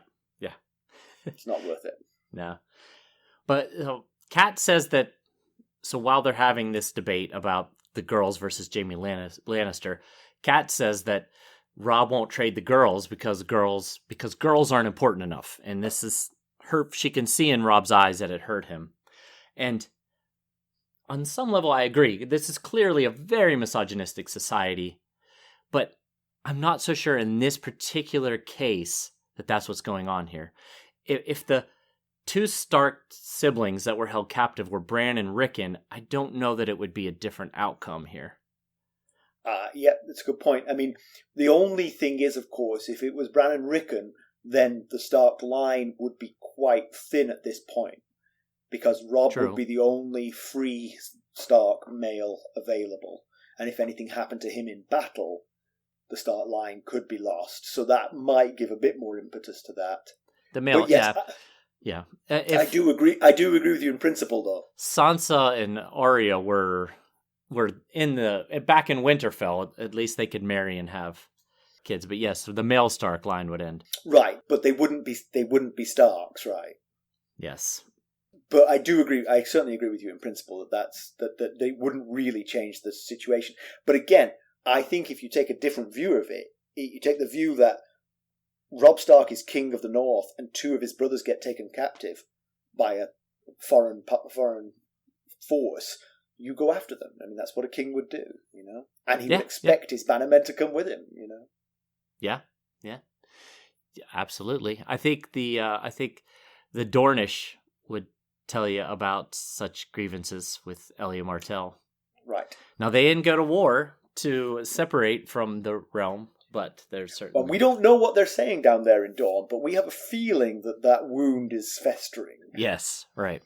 Speaker 1: It's not worth it.
Speaker 3: No. But Kat says that, so while they're having this debate about the girls versus Jaime Lannister, Kat says that Robb won't trade the girls because girls aren't important enough. And this is her, she can see in Robb's eyes that it hurt him. And on some level, I agree. This is clearly a very misogynistic society, but I'm not so sure in this particular case that that's what's going on here. If the 2 Stark siblings that were held captive were Bran and Rickon, I don't know that it would be a different outcome here.
Speaker 1: Yeah, that's a good point. I mean, the only thing is, of course, if it was Bran and Rickon, then the Stark line would be quite thin at this point, because Robb would be the only free Stark male available, and if anything happened to him in battle, the Stark line could be lost. So that might give a bit more impetus to that.
Speaker 3: The male,
Speaker 1: yes,
Speaker 3: yeah.
Speaker 1: I do agree. I do agree with you in principle, though.
Speaker 3: Sansa and Arya were back in Winterfell. At least they could marry and have kids. But yes, the male Stark line would end.
Speaker 1: Right, but they wouldn't be Starks, right?
Speaker 3: Yes.
Speaker 1: But I do agree. I certainly agree with you in principle that they wouldn't really change the situation. But again, I think if you take a different view of it, you take the view that Robb Stark is king of the North, and 2 of his brothers get taken captive by a foreign force. You go after them. I mean, that's what a king would do, and he would expect his bannermen to come with him,
Speaker 3: Yeah, absolutely. I think the Dornish would tell you about such grievances with Elia Martell.
Speaker 1: Right.
Speaker 3: Now, they didn't go to war to separate from the realm, but there's certain...
Speaker 1: Well, we don't know what they're saying down there in Dorne, but we have a feeling that wound is festering.
Speaker 3: Yes, right.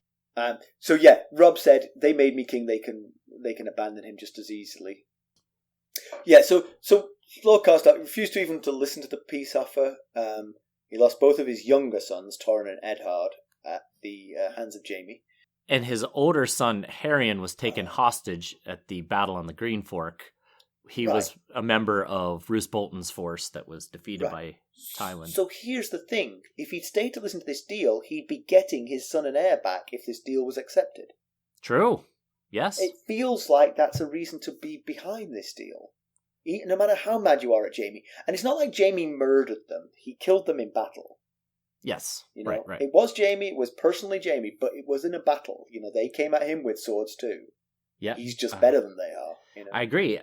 Speaker 1: So yeah, Robb said, they made me king, they can abandon him just as easily. Yeah, so Lord Karstark refused to even to listen to the peace offer. He lost both of his younger sons, Torrhen and Eddard, at the hands of Jaime.
Speaker 3: And his older son, Harrenhal, was taken hostage at the battle on the Green Fork, he was a member of Roose Bolton's force that was defeated by Tywin.
Speaker 1: So here's the thing. If he'd stayed to listen to this deal, he'd be getting his son and heir back if this deal was accepted.
Speaker 3: True. Yes.
Speaker 1: It feels like that's a reason to be behind this deal. No matter how mad you are at Jaime. And it's not like Jaime murdered them. He killed them in battle.
Speaker 3: Yes.
Speaker 1: You know,
Speaker 3: right.
Speaker 1: It was Jaime, it was personally Jaime, but it was in a battle. You know, they came at him with swords too.
Speaker 3: Yeah.
Speaker 1: He's just better than they are. You know?
Speaker 3: I agree.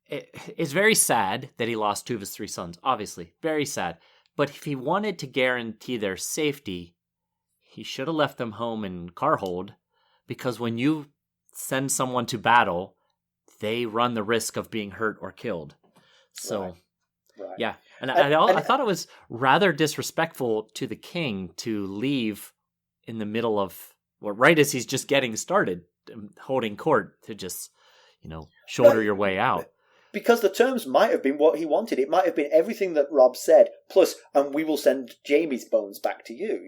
Speaker 3: It's very sad that he lost 2 of his 3 sons, obviously. Very sad. But if he wanted to guarantee their safety, he should have left them home in Carhold, because when you send someone to battle, they run the risk of being hurt or killed. So, yeah. And I thought it was rather disrespectful to the king to leave in the middle of, right as he's just getting started, holding court, to just, shoulder your way out.
Speaker 1: Because the terms might have been what he wanted. It might have been everything that Robb said, plus, and we will send Jaime's bones back to you,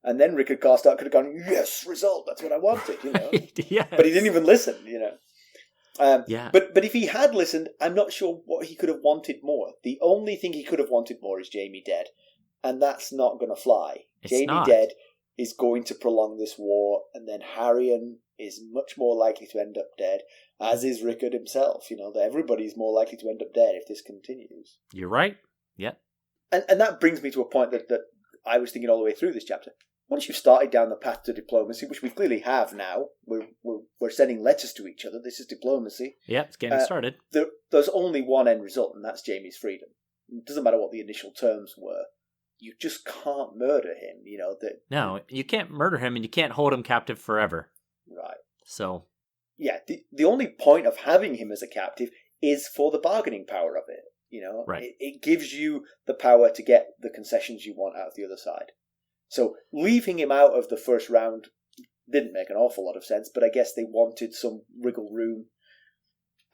Speaker 1: And then Rickard Karstark could have gone, yes, result, that's what I wanted,
Speaker 3: Yes.
Speaker 1: But he didn't even listen,
Speaker 3: Yeah.
Speaker 1: But if he had listened, I'm not sure what he could have wanted more. The only thing he could have wanted more is Jaime dead. And that's not going to fly. Jaime dead is going to prolong this war, and then Harrion is much more likely to end up dead, as is Rickard himself. That everybody's more likely to end up dead if this continues.
Speaker 3: You're right. Yeah.
Speaker 1: And that brings me to a point that I was thinking all the way through this chapter. Once you've started down the path to diplomacy, which we clearly have now, we're sending letters to each other. This is diplomacy.
Speaker 3: Yeah, it's getting started.
Speaker 1: There's only one end result, and that's Jaime's freedom. It doesn't matter what the initial terms were. You just can't murder him.
Speaker 3: No, you can't murder him, and you can't hold him captive forever.
Speaker 1: Right.
Speaker 3: So.
Speaker 1: Yeah, the only point of having him as a captive is for the bargaining power of it.
Speaker 3: Right.
Speaker 1: It gives you the power to get the concessions you want out of the other side. So leaving him out of the first round didn't make an awful lot of sense, but I guess they wanted some wriggle room.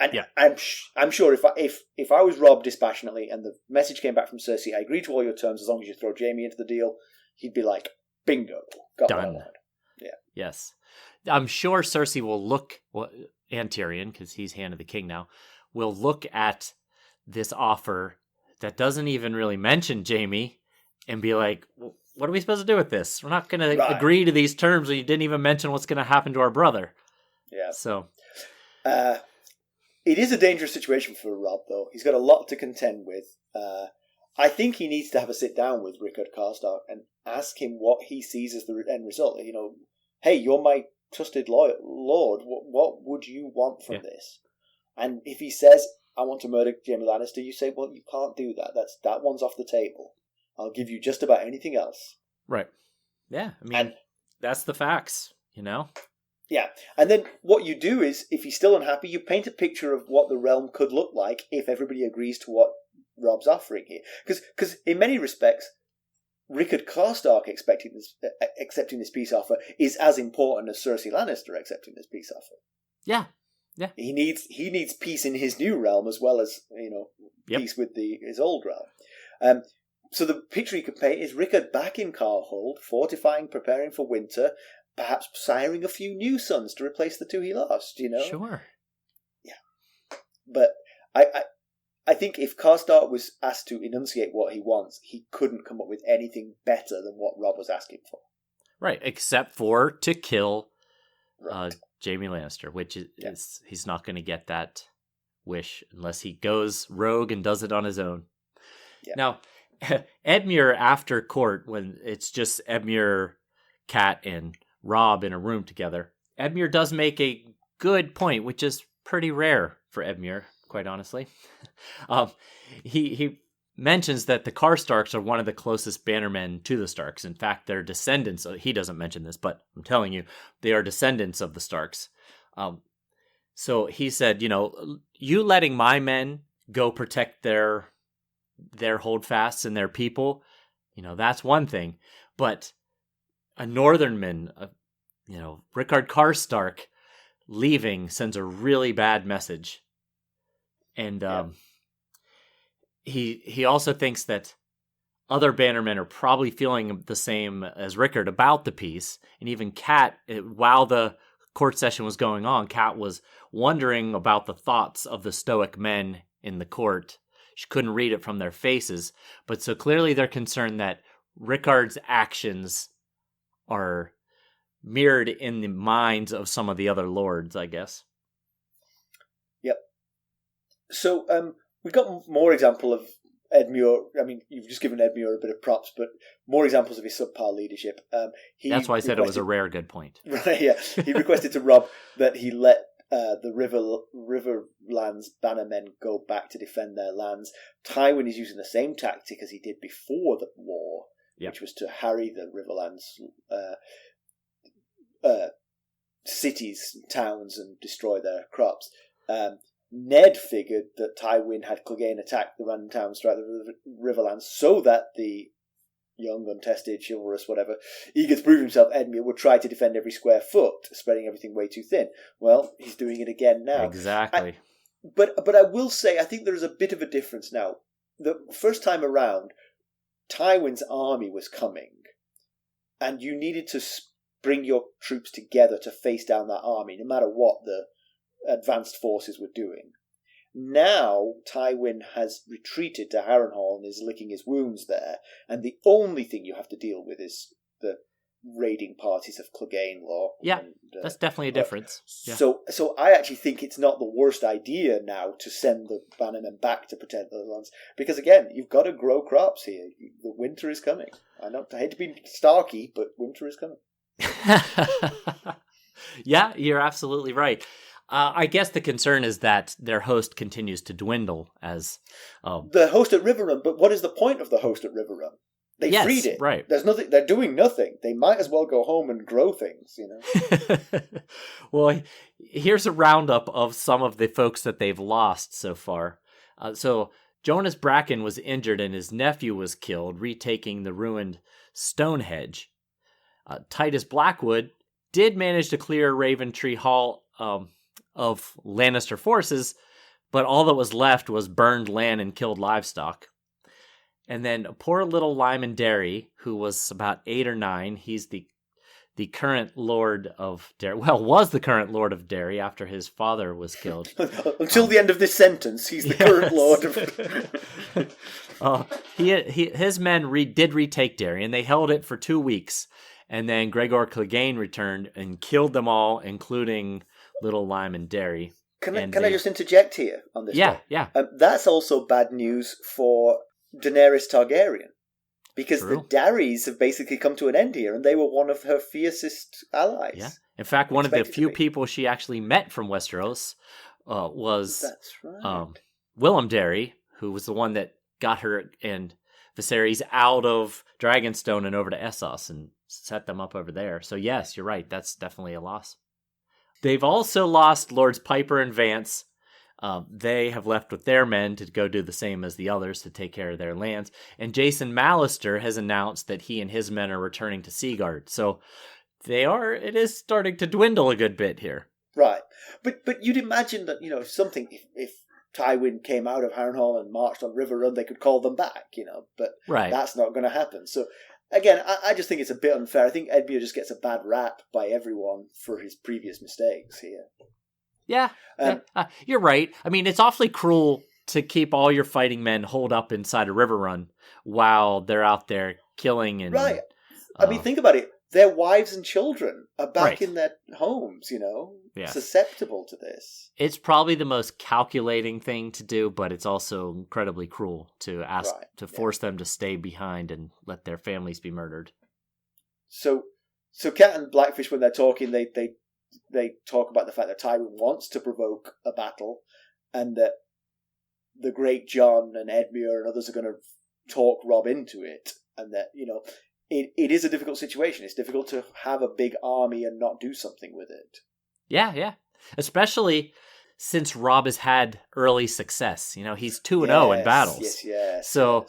Speaker 1: And yeah. I'm sure if I was Robb dispassionately and the message came back from Cersei, I agree to all your terms as long as you throw Jaime into the deal, he'd be like, bingo, got what I wanted. Yeah.
Speaker 3: Yes. I'm sure Cersei will look, and Tyrion, because he's Hand of the King now, will look at this offer that doesn't even really mention Jaime and be like, well, what are we supposed to do with this? We're not going to agree to these terms when you didn't even mention what's going to happen to our brother.
Speaker 1: Yeah.
Speaker 3: So.
Speaker 1: It is a dangerous situation for Robb, though. He's got a lot to contend with. I think he needs to have a sit down with Rickard Karstark and ask him what he sees as the end result. Hey, you're my trusted lord. What would you want from this? And if he says, I want to murder Jaime Lannister, you say, well, you can't do that. That one's off the table. I'll give you just about anything else.
Speaker 3: Right. Yeah. I mean, that's the facts,
Speaker 1: Yeah. And then what you do is, if he's still unhappy, you paint a picture of what the realm could look like if everybody agrees to what Robb's offering here. Because in many respects, Rickard Karstark accepting this peace offer is as important as Cersei Lannister accepting this peace offer.
Speaker 3: Yeah. Yeah.
Speaker 1: He needs peace in his new realm as well as, peace with his old realm. So the picture you can paint is Rickard back in Carhold, fortifying, preparing for winter, perhaps siring a few new sons to replace the 2 he lost,
Speaker 3: Sure.
Speaker 1: Yeah. But I think if Karstark was asked to enunciate what he wants, he couldn't come up with anything better than what Robb was asking for.
Speaker 3: Right, except for to kill Jaime Lannister, which is he's not going to get that wish unless he goes rogue and does it on his own. Yeah. Now, Edmure after court, when it's just Edmure, Cat, and Robb in a room together, Edmure does make a good point, which is pretty rare for Edmure, quite honestly. He mentions that the Karstarks are one of the closest bannermen to the Starks. In fact, they're descendants. He doesn't mention this, but I'm telling you, they are descendants of the Starks. So he said, you letting my men go protect their holdfasts and their people, that's one thing. But a northernman, Rickard Karstark leaving sends a really bad message. And he also thinks that other bannermen are probably feeling the same as Rickard about the peace. And even Cat, while the court session was going on, Kat was wondering about the thoughts of the stoic men in the court. She couldn't read it from their faces, but so clearly they're concerned that Rickard's actions are mirrored in the minds of some of the other lords, I guess.
Speaker 1: Yep. So we've got more example of Edmure. I mean, you've just given Edmure a bit of props, but more examples of his subpar leadership.
Speaker 3: That's why I said it was a rare good point.
Speaker 1: Right, yeah. He requested to Robb that he let the Riverlands bannermen go back to defend their lands. Tywin is using the same tactic as he did before the war, which was to harry the Riverlands cities, towns, and destroy their crops. Ned figured that Tywin had Clegane attack the random towns throughout the Riverlands so that the young, untested, chivalrous, whatever, eager to prove himself, Edmure would try to defend every square foot, spreading everything way too thin. Well, he's doing it again now.
Speaker 3: Exactly.
Speaker 1: But I will say, I think there is a bit of a difference now. The first time around, Tywin's army was coming, and you needed to bring your troops together to face down that army, no matter what the advanced forces were doing. Now, Tywin has retreated to Harrenhal and is licking his wounds there, and the only thing you have to deal with is the raiding parties of Clegane Law.
Speaker 3: Yeah, that's definitely a difference. Yeah.
Speaker 1: So I actually think it's not the worst idea now to send the bannermen back to protect the lands, because again, you've got to grow crops here. The winter is coming. I hate to be Starky, but winter is coming.
Speaker 3: Yeah, you're absolutely right. I guess the concern is that their host continues to dwindle as
Speaker 1: the host at Riverrun. But what is the point of the host at Riverrun? They freed it.
Speaker 3: Right.
Speaker 1: There's nothing. They're doing nothing. They might as well go home and grow things.
Speaker 3: Well, here's a roundup of some of the folks that they've lost so far. So Jonas Bracken was injured and his nephew was killed, retaking the ruined Stonehenge. Titus Blackwood did manage to clear Raventree Hall of Lannister forces, but all that was left was burned land and killed livestock. And then poor little Lyman Derry, who was about 8 or 9, he's the current Lord of Derry. Well, was the current Lord of Derry after his father was killed.
Speaker 1: Until the end of this sentence, he's the current Lord of...
Speaker 3: His men did retake Derry, and they held it for 2 weeks. And then Gregor Clegane returned and killed them all, including little Lyman Derry.
Speaker 1: Can I just interject here on this?
Speaker 3: Yeah, yeah.
Speaker 1: That's also bad news for Daenerys Targaryen, because the Darrys have basically come to an end here, and they were one of her fiercest allies.
Speaker 3: Yeah. In fact, one of the few people she actually met from Westeros was Willem Derry, who was the one that got her and Viserys out of Dragonstone and over to Essos and set them up over there. So yes, you're right. That's definitely a loss. They've also lost Lords Piper and Vance. They have left with their men to go do the same as the others to take care of their lands. And Jason Mallister has announced that he and his men are returning to Seaguard. So it is starting to dwindle a good bit here.
Speaker 1: Right. But you'd imagine that, if Tywin came out of Harrenhal and marched on Riverrun, they could call them back, but that's not going to happen. So again, I just think it's a bit unfair. I think Edmure just gets a bad rap by everyone for his previous mistakes here.
Speaker 3: Yeah, you're right. I mean, it's awfully cruel to keep all your fighting men holed up inside a Riverrun while they're out there killing and...
Speaker 1: Right. I mean, think about it. Their wives and children are back in their homes, susceptible to this.
Speaker 3: It's probably the most calculating thing to do, but it's also incredibly cruel to force them to stay behind and let their families be murdered.
Speaker 1: So Cat and Blackfish, when they're talking, they talk about the fact that Tywin wants to provoke a battle, and that the great Jon and Edmure and others are going to talk Robb into it, and that it is a difficult situation. It's difficult to have a big army and not do something with it.
Speaker 3: Yeah. Especially since Robb has had early success. He's 2-0 in battles.
Speaker 1: Yes.
Speaker 3: So,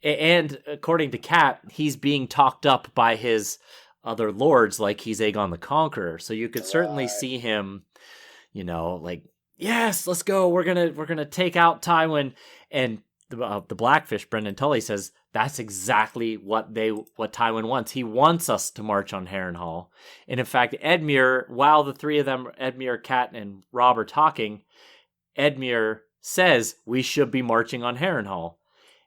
Speaker 3: and according to Cat, he's being talked up by his other lords like he's Aegon the Conqueror. So you could certainly see him, yes, let's go. We're gonna take out Tywin. And the Blackfish, Brendan Tully, says that's exactly what Tywin wants. He wants us to march on Harrenhal. And in fact, Edmure, while the three of them, Edmure, Cat, and Robb, are talking, Edmure says we should be marching on Harrenhal.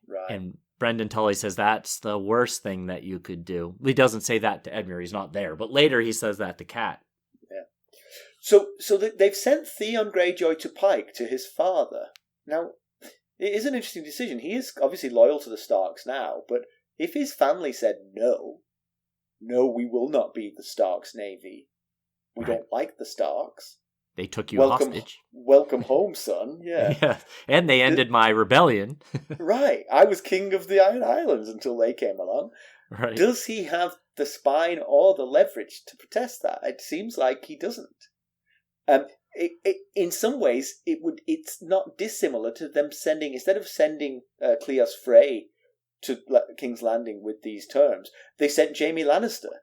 Speaker 1: Right.
Speaker 3: And Brendan Tully says that's the worst thing that you could do. He doesn't say that to Edmure, he's not there, but later he says that to Cat.
Speaker 1: Yeah. So they've sent Theon Greyjoy to Pike, to his father. Now, it is an interesting decision. He is obviously loyal to the Starks now, but if his family said no, we will not be the Starks' navy. We don't like the Starks.
Speaker 3: They took you hostage.
Speaker 1: Welcome home, son. Yeah.
Speaker 3: Yeah. And they ended my rebellion.
Speaker 1: Right. I was king of the Iron Islands until they came along.
Speaker 3: Right.
Speaker 1: Does he have the spine or the leverage to protest that? It seems like he doesn't. In some ways, it's not dissimilar to them sending, instead of sending Cleos Frey to King's Landing with these terms, they sent Jaime Lannister.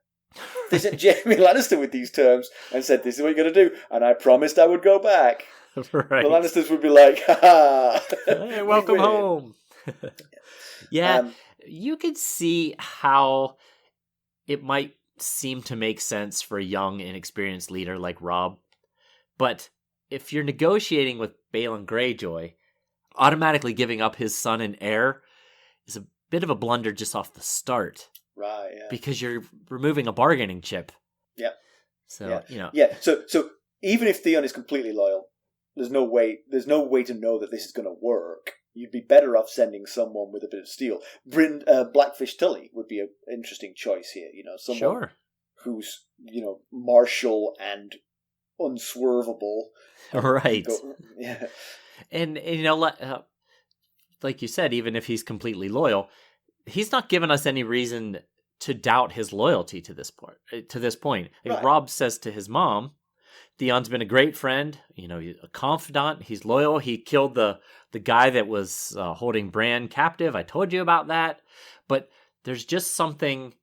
Speaker 1: They sent Jaime Lannister with these terms and said, "This is what you're going to do," and I promised I would go back.
Speaker 3: Right.
Speaker 1: The Lannisters would be like, "Ha ha!
Speaker 3: Hey, welcome home." Yeah, you could see how it might seem to make sense for a young, inexperienced leader like Robb. But if you're negotiating with Balon Greyjoy, automatically giving up his son and heir is a bit of a blunder just off the start.
Speaker 1: Right, yeah.
Speaker 3: Because you're removing a bargaining chip.
Speaker 1: Yeah.
Speaker 3: So,
Speaker 1: yeah.
Speaker 3: you know.
Speaker 1: Yeah, so even if Theon is completely loyal, there's no way to know that this is going to work. You'd be better off sending someone with a bit of steel. Blackfish Tully would be an interesting choice here. Someone who's, martial and unswervable.
Speaker 3: Right.
Speaker 1: Yeah.
Speaker 3: And like you said, even if he's completely loyal, he's not given us any reason to doubt his loyalty to this point. Right. Robb says to his mom, Theon's been a great friend, a confidant, he's loyal. He killed the guy that was holding Bran captive. I told you about that. But there's just something,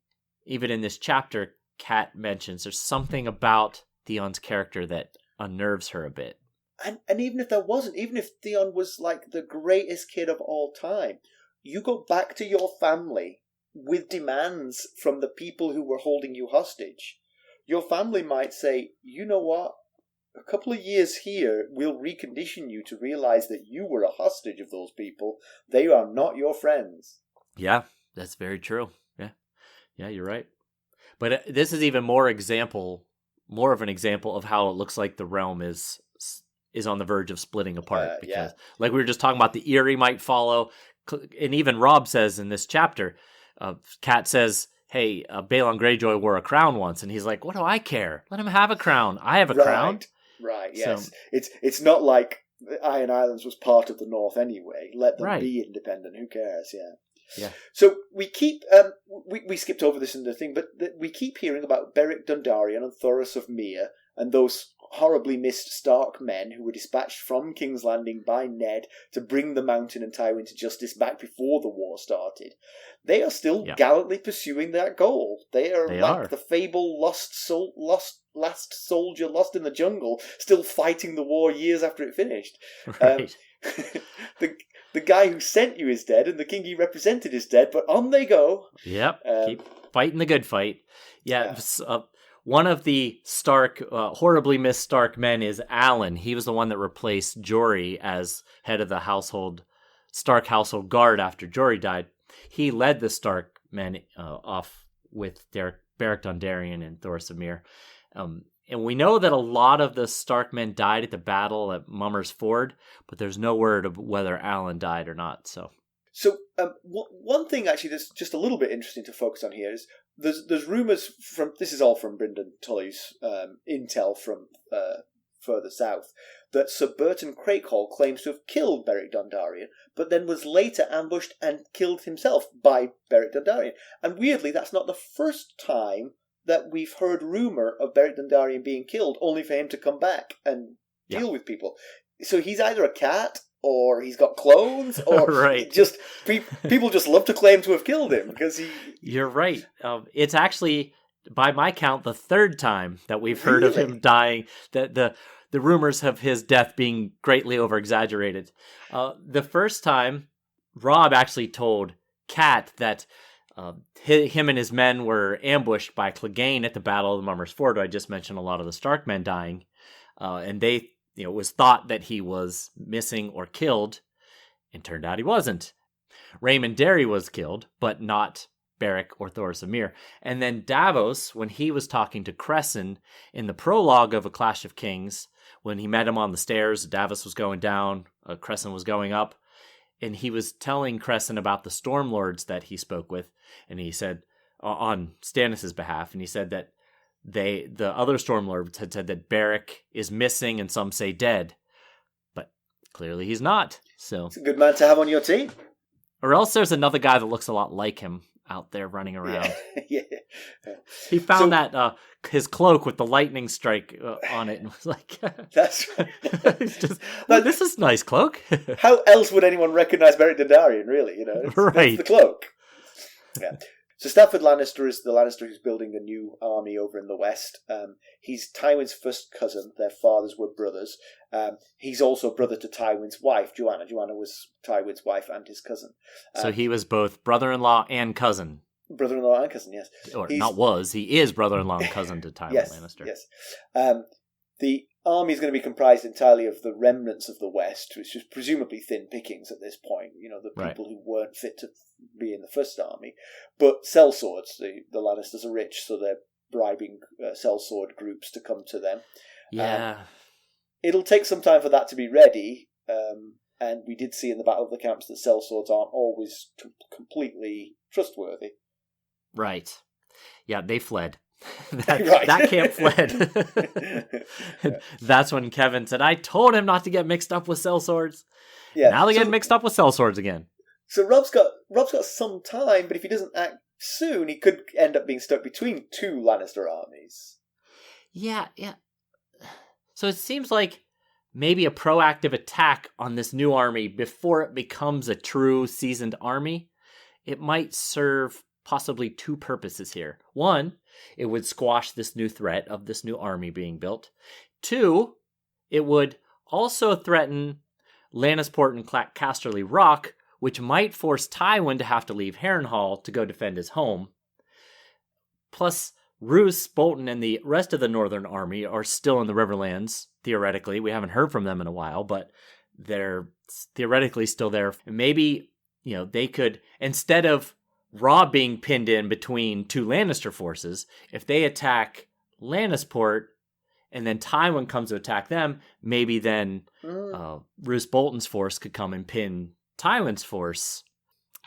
Speaker 3: even in this chapter, Kat mentions, there's something about Theon's character that unnerves her a bit.
Speaker 1: And even if Theon was like the greatest kid of all time, you go back to your family with demands from the people who were holding you hostage. Your family might say, "You know what? A couple of years here will recondition you to realize that you were a hostage of those people. They are not your friends." Yeah,
Speaker 3: that's very true. Yeah, you're right. But this is even more of an example of how it looks like the realm is on the verge of splitting apart. Because, like we were just talking about, the Eyrie might follow. And even Robb says in this chapter, Kat says, "Hey, Balon Greyjoy wore a crown once," and he's like, "What do I care? Let him have a crown. I have a crown."
Speaker 1: Right. Yes. So, it's not like the Iron Islands was part of the North anyway. Let them be independent. Who cares? Yeah.
Speaker 3: Yeah.
Speaker 1: So we keep we skipped over this in the thing, but we keep hearing about Beric Dondarrion and Thoros of Myr and those horribly missed Stark men who were dispatched from King's Landing by Ned to bring the Mountain and Tywin to justice back before the war started. They are still gallantly pursuing that goal. They are the fable last soldier lost in the jungle, still fighting the war years after it finished.
Speaker 3: Right.
Speaker 1: The guy who sent you is dead, and the king he represented is dead, but on they go.
Speaker 3: Yep, keep fighting the good fight. Yeah. One of the Stark, horribly missed Stark men is Alan. He was the one that replaced Jory as head of the Stark household guard after Jory died. He led the Stark men off with Beric Dondarrion and Thoros of Myr. And we know that a lot of the Stark men died at the battle at Mummer's Ford, but there's no word of whether Alan died or not. So
Speaker 1: one thing actually that's just a little bit interesting to focus on here is there's rumours from, this is all from Brendan Tully's intel from further south, that Sir Burton Crakehall claims to have killed Beric Dondarrion, but then was later ambushed and killed himself by Beric Dondarrion. And weirdly, that's not the first time that we've heard rumour of Beric Dondarrion being killed, only for him to come back and deal with people. So he's either a cat, or he's got clones, or just people just love to claim to have killed him because he.
Speaker 3: You're right. It's actually, by my count, the third time that we've heard of him dying. That the rumors of his death being greatly over-exaggerated. The first time, Robb actually told Cat that him and his men were ambushed by Clegane at the Battle of the Mummers Ford. I just mentioned a lot of the Stark men dying, and they, it was thought that he was missing or killed, and turned out he wasn't. Raymond Derry was killed, but not Beric or Thoros of Myr. And then Davos, when he was talking to Cresson in the prologue of A Clash of Kings, when he met him on the stairs, Davos was going down, Cresson was going up, and he was telling Cresson about the Stormlords that he spoke with, and he said, on Stannis' behalf, and he said that the other Stormlords had said that Beric is missing and some say dead, but clearly he's not. So
Speaker 1: it's a good man to have on your team.
Speaker 3: Or else there's another guy that looks a lot like him out there running around.
Speaker 1: Yeah.
Speaker 3: He found that his cloak with the lightning strike on it and was like,
Speaker 1: that's
Speaker 3: he's just, well, this is a nice cloak.
Speaker 1: How else would anyone recognize Beric Dondarrion, really? You know,
Speaker 3: right.
Speaker 1: It's the cloak. Yeah. So Stafford Lannister is the Lannister who's building a new army over in the west. He's Tywin's first cousin. Their fathers were brothers. He's also brother to Tywin's wife, Joanna. Joanna was Tywin's wife and his cousin.
Speaker 3: So he was both brother-in-law and cousin.
Speaker 1: Brother-in-law and cousin, yes.
Speaker 3: Or he is brother-in-law and cousin to Tywin
Speaker 1: yes,
Speaker 3: Lannister.
Speaker 1: Yes. The army is going to be comprised entirely of the remnants of the West, which is presumably thin pickings at this point. You know, the people who weren't fit to be in the first army. But sellswords, the Lannisters are rich, so they're bribing sellsword groups to come to them.
Speaker 3: Yeah.
Speaker 1: It'll take some time for that to be ready, and we did see in the Battle of the Camps that sellswords aren't always completely trustworthy.
Speaker 3: Right. Yeah, they fled. That camp fled. That's when Kevin said, I told him not to get mixed up with sellswords. Yeah. Now they get mixed up with sellswords again.
Speaker 1: So Robb's got some time, but if he doesn't act soon, he could end up being stuck between two Lannister armies.
Speaker 3: Yeah. So it seems like maybe a proactive attack on this new army before it becomes a true seasoned army. It might serve possibly two purposes here. One, it would squash this new threat of this new army being built. Two, it would also threaten Lannisport and Casterly Rock, which might force Tywin to have to leave Harrenhal to go defend his home. Plus, Roose, Bolton, and the rest of the Northern Army are still in the Riverlands, theoretically. We haven't heard from them in a while, but they're theoretically still there. And maybe, they could, instead of Robb being pinned in between two Lannister forces, if they attack Lannisport and then Tywin comes to attack them, maybe then Roose Bolton's force could come and pin Tywin's force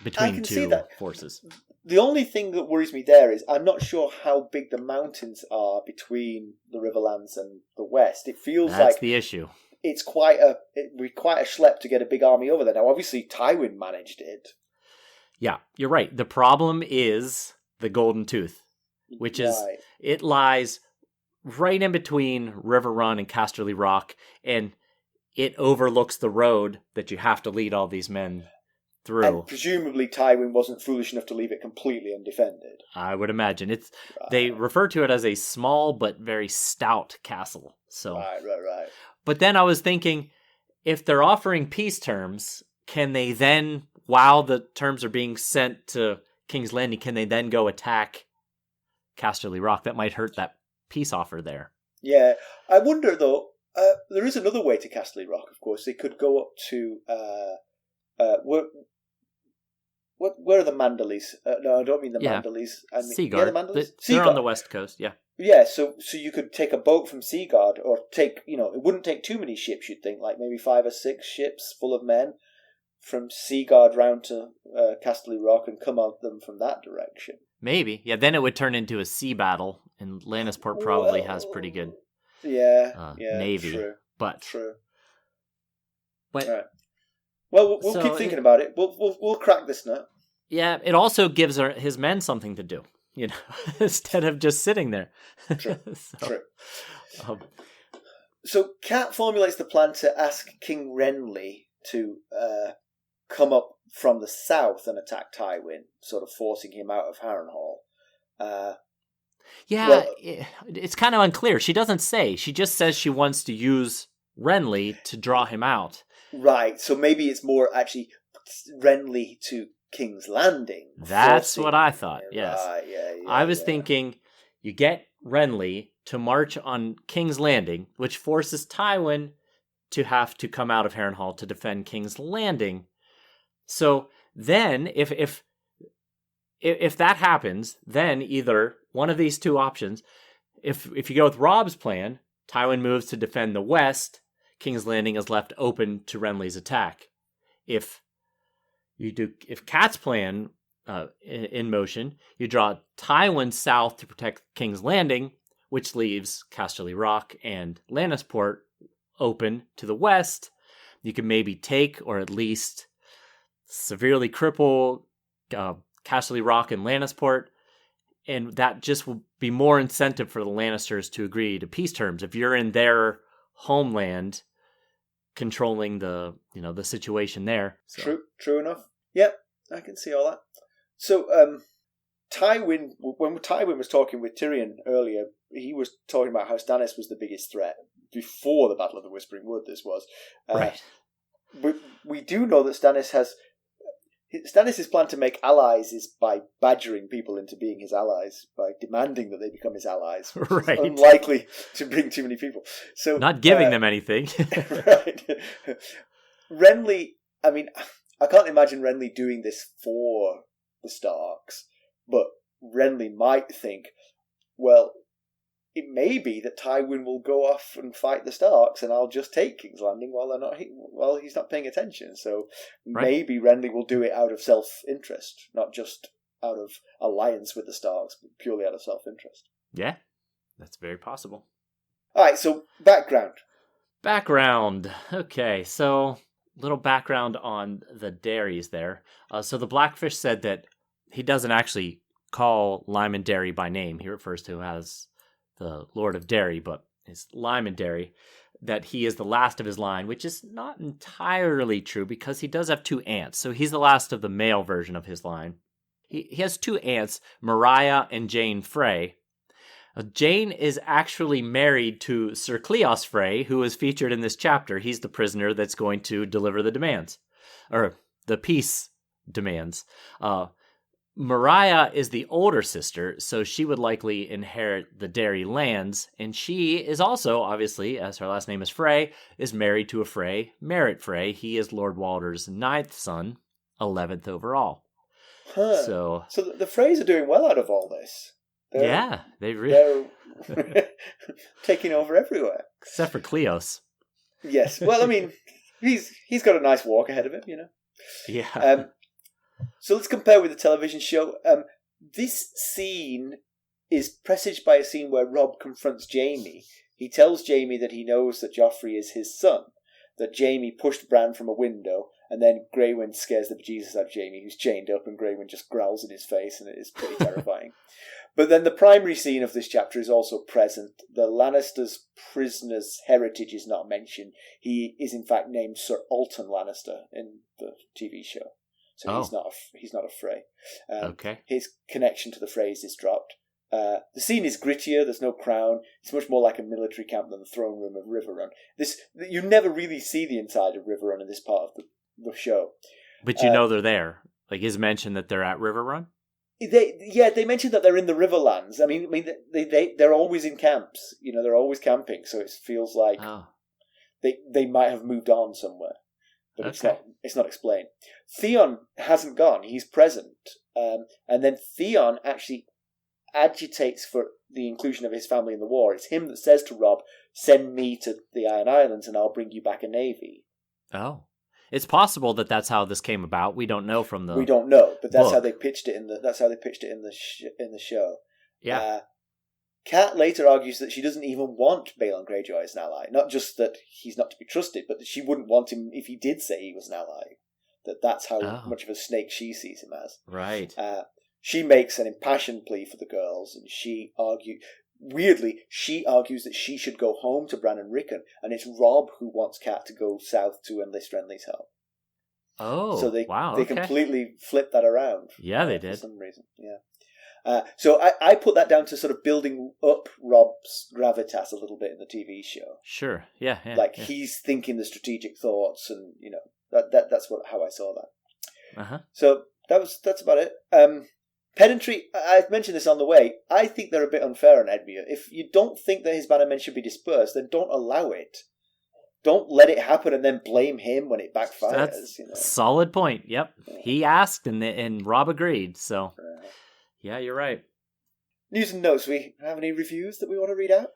Speaker 3: between two forces.
Speaker 1: The only thing that worries me there is I'm not sure how big the mountains are between the Riverlands and the West. It feels
Speaker 3: that's the issue.
Speaker 1: It'd be quite a schlep to get a big army over there. Now, obviously, Tywin managed it.
Speaker 3: Yeah, you're right. The problem is the Golden Tooth, which is it lies right in between Riverrun and Casterly Rock, and it overlooks the road that you have to lead all these men through.
Speaker 1: And presumably Tywin wasn't foolish enough to leave it completely undefended.
Speaker 3: I would imagine. They refer to it as a small but very stout castle. So
Speaker 1: Right.
Speaker 3: But then I was thinking, if they're offering peace terms, can they then, while the terms are being sent to King's Landing, can they then go attack Casterly Rock? That might hurt that peace offer there. Yeah.
Speaker 1: I wonder, though, there is another way to Casterly Rock, of course. They could go up to... where are the Mandalese? No, I don't mean the Mandalese. I mean,
Speaker 3: Seaguard.
Speaker 1: The Mandalese?
Speaker 3: They're on the west coast, yeah.
Speaker 1: Yeah, so you could take a boat from Seaguard, or take, it wouldn't take too many ships, you'd think, like maybe 5 or 6 ships full of men from Seaguard round to Casterly Rock and come at them from that direction.
Speaker 3: Maybe. Yeah, then it would turn into a sea battle, and Lannisport probably has pretty good navy.
Speaker 1: True.
Speaker 3: True.
Speaker 1: But, right. Well, we'll keep thinking about it. We'll crack this nut.
Speaker 3: Yeah, it also gives his men something to do, instead of just sitting there.
Speaker 1: True. True. So Cat formulates the plan to ask King Renly to come up from the south and attack Tywin, sort of forcing him out of Harrenhal.
Speaker 3: It's kind of unclear. She doesn't say. She just says she wants to use Renly to draw him out.
Speaker 1: Right, so maybe it's more actually Renly to King's Landing.
Speaker 3: That's what I thought, yes.
Speaker 1: Right, yeah,
Speaker 3: I was thinking you get Renly to march on King's Landing, which forces Tywin to have to come out of Harrenhal to defend King's Landing. So then, if that happens, then either one of these two options, if you go with Robb's plan, Tywin moves to defend the west, King's Landing is left open to Renly's attack. If Cat's plan in motion, you draw Tywin south to protect King's Landing, which leaves Casterly Rock and Lannisport open to the west. You can maybe take or at least severely cripple Casterly Rock and Lannisport, and that just will be more incentive for the Lannisters to agree to peace terms. If you're in their homeland, controlling the situation there. So.
Speaker 1: True enough. Yep, I can see all that. So Tywin, when Tywin was talking with Tyrion earlier, he was talking about how Stannis was the biggest threat before the Battle of the Whispering Wood. This was
Speaker 3: right.
Speaker 1: We do know that Stannis' plan to make allies is by badgering people into being his allies, by demanding that they become his allies, which
Speaker 3: right.
Speaker 1: is unlikely to bring too many people. So
Speaker 3: not giving them anything.
Speaker 1: Right. Renly, I mean, I can't imagine Renly doing this for the Starks, but Renly might think, well, it may be that Tywin will go off and fight the Starks, and I'll just take King's Landing while he's not paying attention. So maybe Renly will do it out of self-interest, not just out of alliance with the Starks, but purely out of self-interest.
Speaker 3: Yeah, that's very possible.
Speaker 1: All right, so background.
Speaker 3: Okay, so little background on the Darrys there. So the Blackfish said that he doesn't actually call Lyman Darry by name. He refers to him as the Lord of Derry, but it's Lyman Darry, that he is the last of his line, which is not entirely true because he does have two aunts. So he's the last of the male version of his line. He has two aunts, Mariah and Jane Frey. Jane is actually married to Sir Cleos Frey, who is featured in this chapter. He's the prisoner that's going to deliver the demands, or the peace demands. Mariah is the older sister, so she would likely inherit the Darry lands, and she is also, obviously, as her last name is Frey, is married to a Frey, Merritt Frey. He is Lord Walder's 9th son, 11th overall.
Speaker 1: Huh. So the Freys are doing well out of all this.
Speaker 3: They're
Speaker 1: taking over everywhere.
Speaker 3: Except for Cleos.
Speaker 1: Yes. Well, I mean, he's got a nice walk ahead of him, you know.
Speaker 3: Yeah.
Speaker 1: So let's compare with the television show. This scene is presaged by a scene where Robb confronts Jaime. He tells Jaime that he knows that Joffrey is his son, that Jaime pushed Bran from a window, and then Grey Wind scares the bejesus out of Jaime, who's chained up, and Grey Wind just growls in his face, and it is pretty terrifying. But then the primary scene of this chapter is also present. The Lannisters' prisoner's heritage is not mentioned. He is in fact named Sir Alton Lannister in the TV show. So he's not a Frey.
Speaker 3: Okay.
Speaker 1: His connection to the Freys is dropped. The scene is grittier. There's no crown. It's much more like a military camp than the throne room of Riverrun. You never really see the inside of Riverrun in this part of the show.
Speaker 3: But you know they're there. Like, is mentioned that they're at Riverrun?
Speaker 1: They mentioned that they're in the Riverlands. I mean, they're always in camps. You know, they're always camping. So it feels like they might have moved on somewhere. But it's not explained. Theon hasn't gone. He's present. And then Theon actually agitates for the inclusion of his family in the war. It's him that says to Robb, send me to the Iron Islands and I'll bring you back a navy.
Speaker 3: Oh. It's possible that that's how this came about. We don't know from the
Speaker 1: We don't know, but that's
Speaker 3: book.
Speaker 1: how they pitched it in the show.
Speaker 3: Yeah.
Speaker 1: Kat later argues that she doesn't even want Balon Greyjoy as an ally. Not just that he's not to be trusted, but that she wouldn't want him if he did say he was an ally. That's how much of a snake she sees him as.
Speaker 3: Right.
Speaker 1: She makes an impassioned plea for the girls, and she argues that she should go home to Bran and Rickon, and it's Robb who wants Kat to go south to enlist Renly's help.
Speaker 3: Oh,
Speaker 1: so they
Speaker 3: wow.
Speaker 1: They completely flipped that around.
Speaker 3: Yeah, they did.
Speaker 1: For some reason, yeah. So I put that down to sort of building up Robb's gravitas a little bit in the TV show.
Speaker 3: Sure, yeah.
Speaker 1: He's thinking the strategic thoughts, and you know that's how I saw that.
Speaker 3: Uh-huh.
Speaker 1: So That's about it. Pedantry, I've mentioned this on the way. I think they're a bit unfair on Edmure. If you don't think that his bannermen should be dispersed, then don't allow it. Don't let it happen and then blame him when it backfires.
Speaker 3: That's a solid point. Yep. Yeah. He asked and Robb agreed. So, yeah, you're right.
Speaker 1: News and notes. We have any reviews that we want to read out?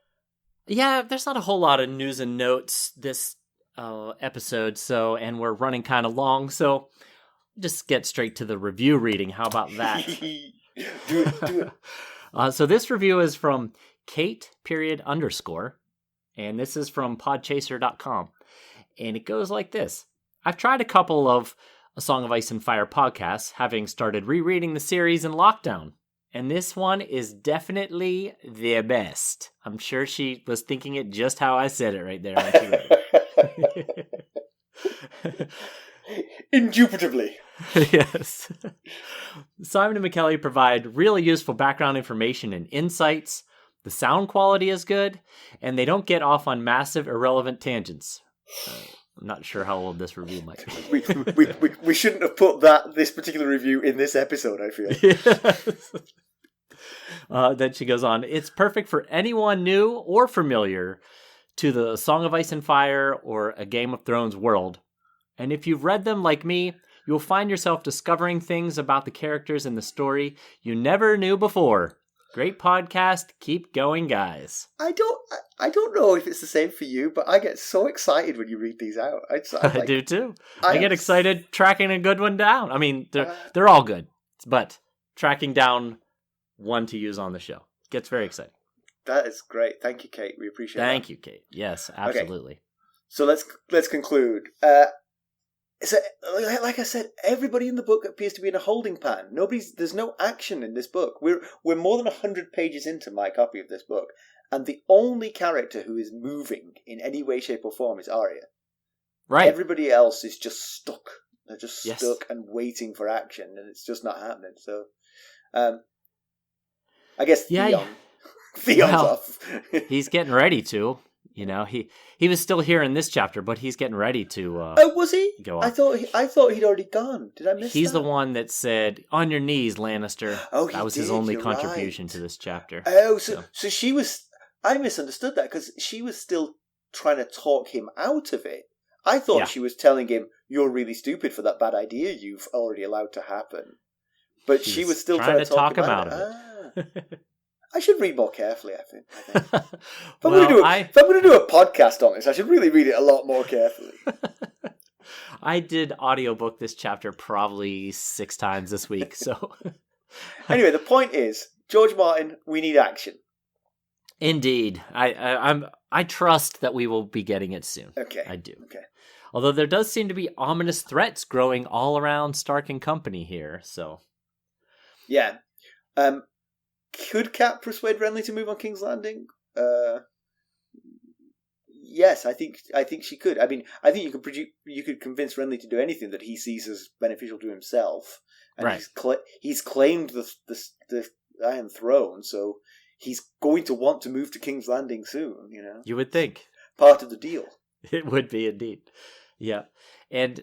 Speaker 3: Yeah, there's not a whole lot of news and notes this episode, and we're running kind of long, so just get straight to the review reading. How about that?
Speaker 1: Do it.
Speaker 3: So this review is from Kate _, and this is from podchaser.com. And it goes like this. I've tried a couple of A Song of Ice and Fire podcasts, having started rereading the series in lockdown. And this one is definitely the best. I'm sure she was thinking it just how I said it right there when she read it.
Speaker 1: Indubitably.
Speaker 3: Yes. Simon and Mackelly provide really useful background information and insights. The sound quality is good, and they don't get off on massive, irrelevant tangents. I'm not sure how old this review might be.
Speaker 1: we shouldn't have put this particular review in this episode, I feel.
Speaker 3: Yes. Then she goes on, it's perfect for anyone new or familiar to the Song of Ice and Fire or a Game of Thrones world. And if you've read them like me, you'll find yourself discovering things about the characters in the story you never knew before. Great podcast. Keep going, guys.
Speaker 1: I don't know if it's the same for you, but I get so excited when you read these out.
Speaker 3: I do too. I get excited tracking a good one down. I mean, they're all good, but tracking down one to use on the show gets very exciting.
Speaker 1: That is great. Thank you, Kate. We appreciate it.
Speaker 3: Thank you, Kate. Yes, absolutely.
Speaker 1: Okay. So let's conclude. So, like I said, everybody in the book appears to be in a holding pattern. There's no action in this book. We're more than 100 pages into my copy of this book, and the only character who is moving in any way, shape, or form is Arya.
Speaker 3: Right.
Speaker 1: Everybody else is just stuck. They're just stuck and waiting for action, and it's just not happening. So, I guess Theon's off.
Speaker 3: He's getting ready to. You know, he was still here in this chapter, but he's getting ready to.
Speaker 1: Oh, was he?
Speaker 3: Go on.
Speaker 1: I thought he'd already gone. Did I miss?
Speaker 3: He's the one that said, "On your knees, Lannister."
Speaker 1: Oh,
Speaker 3: that was his only contribution to this chapter.
Speaker 1: Oh, so she was. I misunderstood that because she was still trying to talk him out of it. I thought she was telling him, "You're really stupid for that bad idea you've already allowed to happen." But she was still trying to talk him out of it. I should read more carefully, I think. If I'm going to do a podcast on this, I should really read it a lot more carefully.
Speaker 3: I did audiobook this chapter probably 6 times this week, so...
Speaker 1: Anyway, the point is, George Martin, we need action.
Speaker 3: Indeed. I trust that we will be getting it soon.
Speaker 1: Okay.
Speaker 3: I do.
Speaker 1: Okay.
Speaker 3: Although there does seem to be ominous threats growing all around Stark and company here, so...
Speaker 1: Yeah. Could Cat persuade Renly to move on King's Landing? Yes, I think she could. I mean, I think you could convince Renly to do anything that he sees as beneficial to himself. And
Speaker 3: right.
Speaker 1: He's claimed the Iron Throne, so he's going to want to move to King's Landing soon. You know,
Speaker 3: you would think
Speaker 1: part of the deal.
Speaker 3: It would be indeed. Yeah, and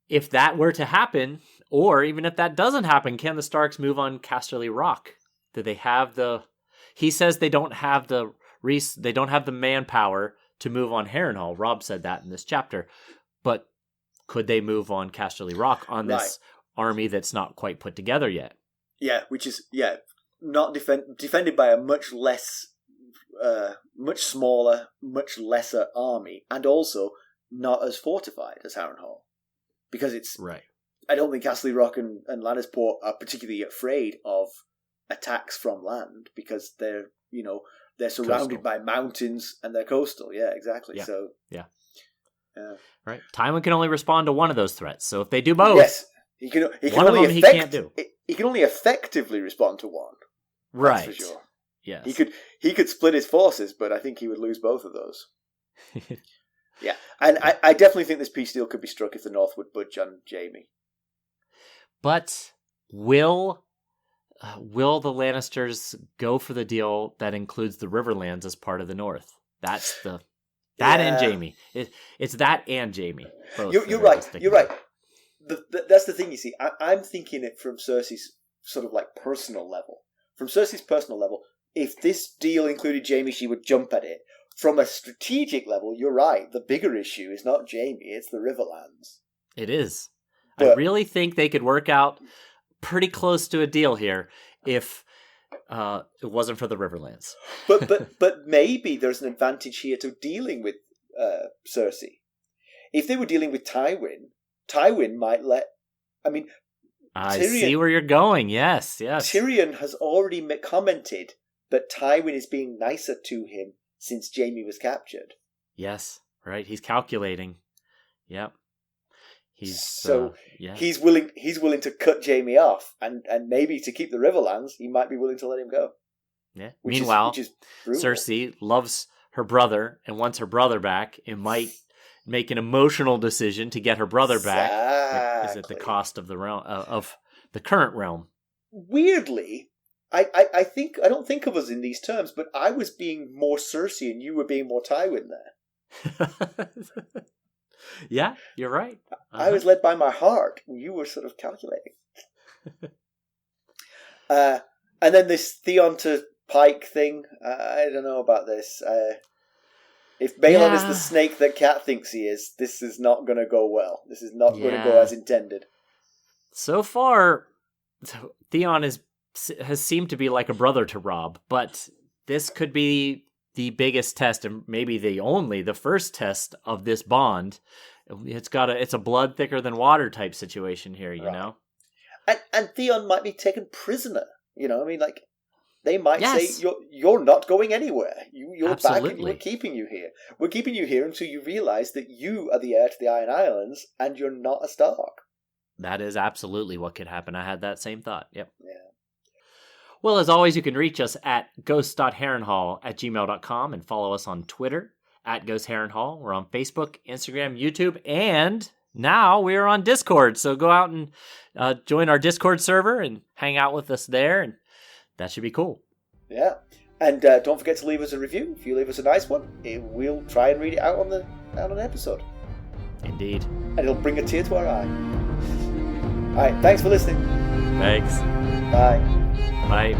Speaker 3: if that were to happen, or even if that doesn't happen, can the Starks move on Casterly Rock? Do they have He says they don't have the manpower to move on Harrenhal. Robb said that in this chapter. But could they move on Casterly Rock on this army that's not quite put together yet?
Speaker 1: Yeah, which is not defended by a much less, much smaller, much lesser army, and also not as fortified as Harrenhal, because it's
Speaker 3: right.
Speaker 1: I don't think Casterly Rock and Lannisport are particularly afraid of attacks from land because they're surrounded by mountains and they're coastal. Yeah, exactly.
Speaker 3: Yeah.
Speaker 1: So
Speaker 3: right. Tywin can only respond to one of those threats. So if they do both,
Speaker 1: yes, he can
Speaker 3: one
Speaker 1: only
Speaker 3: of them he can't do.
Speaker 1: He can only effectively respond to one.
Speaker 3: Right.
Speaker 1: That's for sure.
Speaker 3: Yes.
Speaker 1: He could split his forces, but I think he would lose both of those. Yeah, and I definitely think this peace deal could be struck if the North would budge on Jaime.
Speaker 3: But will the Lannisters go for the deal that includes the Riverlands as part of the North? That's and Jaime. It's that and Jaime.
Speaker 1: You're right. You're right. that's the thing, you see. I'm thinking it from Cersei's sort of like personal level. From Cersei's personal level, if this deal included Jaime, she would jump at it. From a strategic level, you're right. The bigger issue is not Jaime, it's the Riverlands.
Speaker 3: It is.
Speaker 1: But,
Speaker 3: I really think they could work out pretty close to a deal here if it wasn't for the Riverlands.
Speaker 1: but maybe there's an advantage here to dealing with Cersei. If they were dealing with Tywin might let... I mean...
Speaker 3: I see where you're going, yes.
Speaker 1: Tyrion has already commented that Tywin is being nicer to him since Jaime was captured.
Speaker 3: Yes, right. He's calculating. Yep. He's
Speaker 1: willing to cut Jaime off, and maybe to keep the Riverlands, he might be willing to let him go.
Speaker 3: Yeah. Meanwhile,
Speaker 1: which is
Speaker 3: Cersei loves her brother and wants her brother back, and might make an emotional decision to get her brother back. Is at the cost of the realm of the current realm.
Speaker 1: Weirdly, I don't think of us in these terms, but I was being more Cersei and you were being more Tywin there.
Speaker 3: Yeah, you're right.
Speaker 1: I was led by my heart. You were sort of calculating. And then this Theon to Pike thing. I don't know about this. If Balon is the snake that Cat thinks he is, this is not going to go well. This is not going to go as intended.
Speaker 3: So far, Theon has seemed to be like a brother to Robb, but this could be the biggest test, and maybe the first test of this bond. It's a blood thicker than water type situation here, you know?
Speaker 1: And Theon might be taken prisoner, you know? I mean, like, they might say, you're not going anywhere. You're
Speaker 3: Absolutely.
Speaker 1: back and we're keeping you here. We're keeping you here until you realise that you are the heir to the Iron Islands and you're not a Stark.
Speaker 3: That is absolutely what could happen. I had that same thought. Yep.
Speaker 1: Yeah.
Speaker 3: Well, as always, you can reach us at ghost.harrenhal@gmail.com and follow us on Twitter @GhostHarrenhal. We're on Facebook, Instagram, YouTube, and now we're on Discord. So go out and join our Discord server and hang out with us there, and that should be cool.
Speaker 1: Yeah. And don't forget to leave us a review. If you leave us a nice one, we'll try and read it out on an episode.
Speaker 3: Indeed.
Speaker 1: And it'll bring a tear to our eye. All right. Thanks for listening.
Speaker 3: Thanks.
Speaker 1: Bye.
Speaker 3: Bye.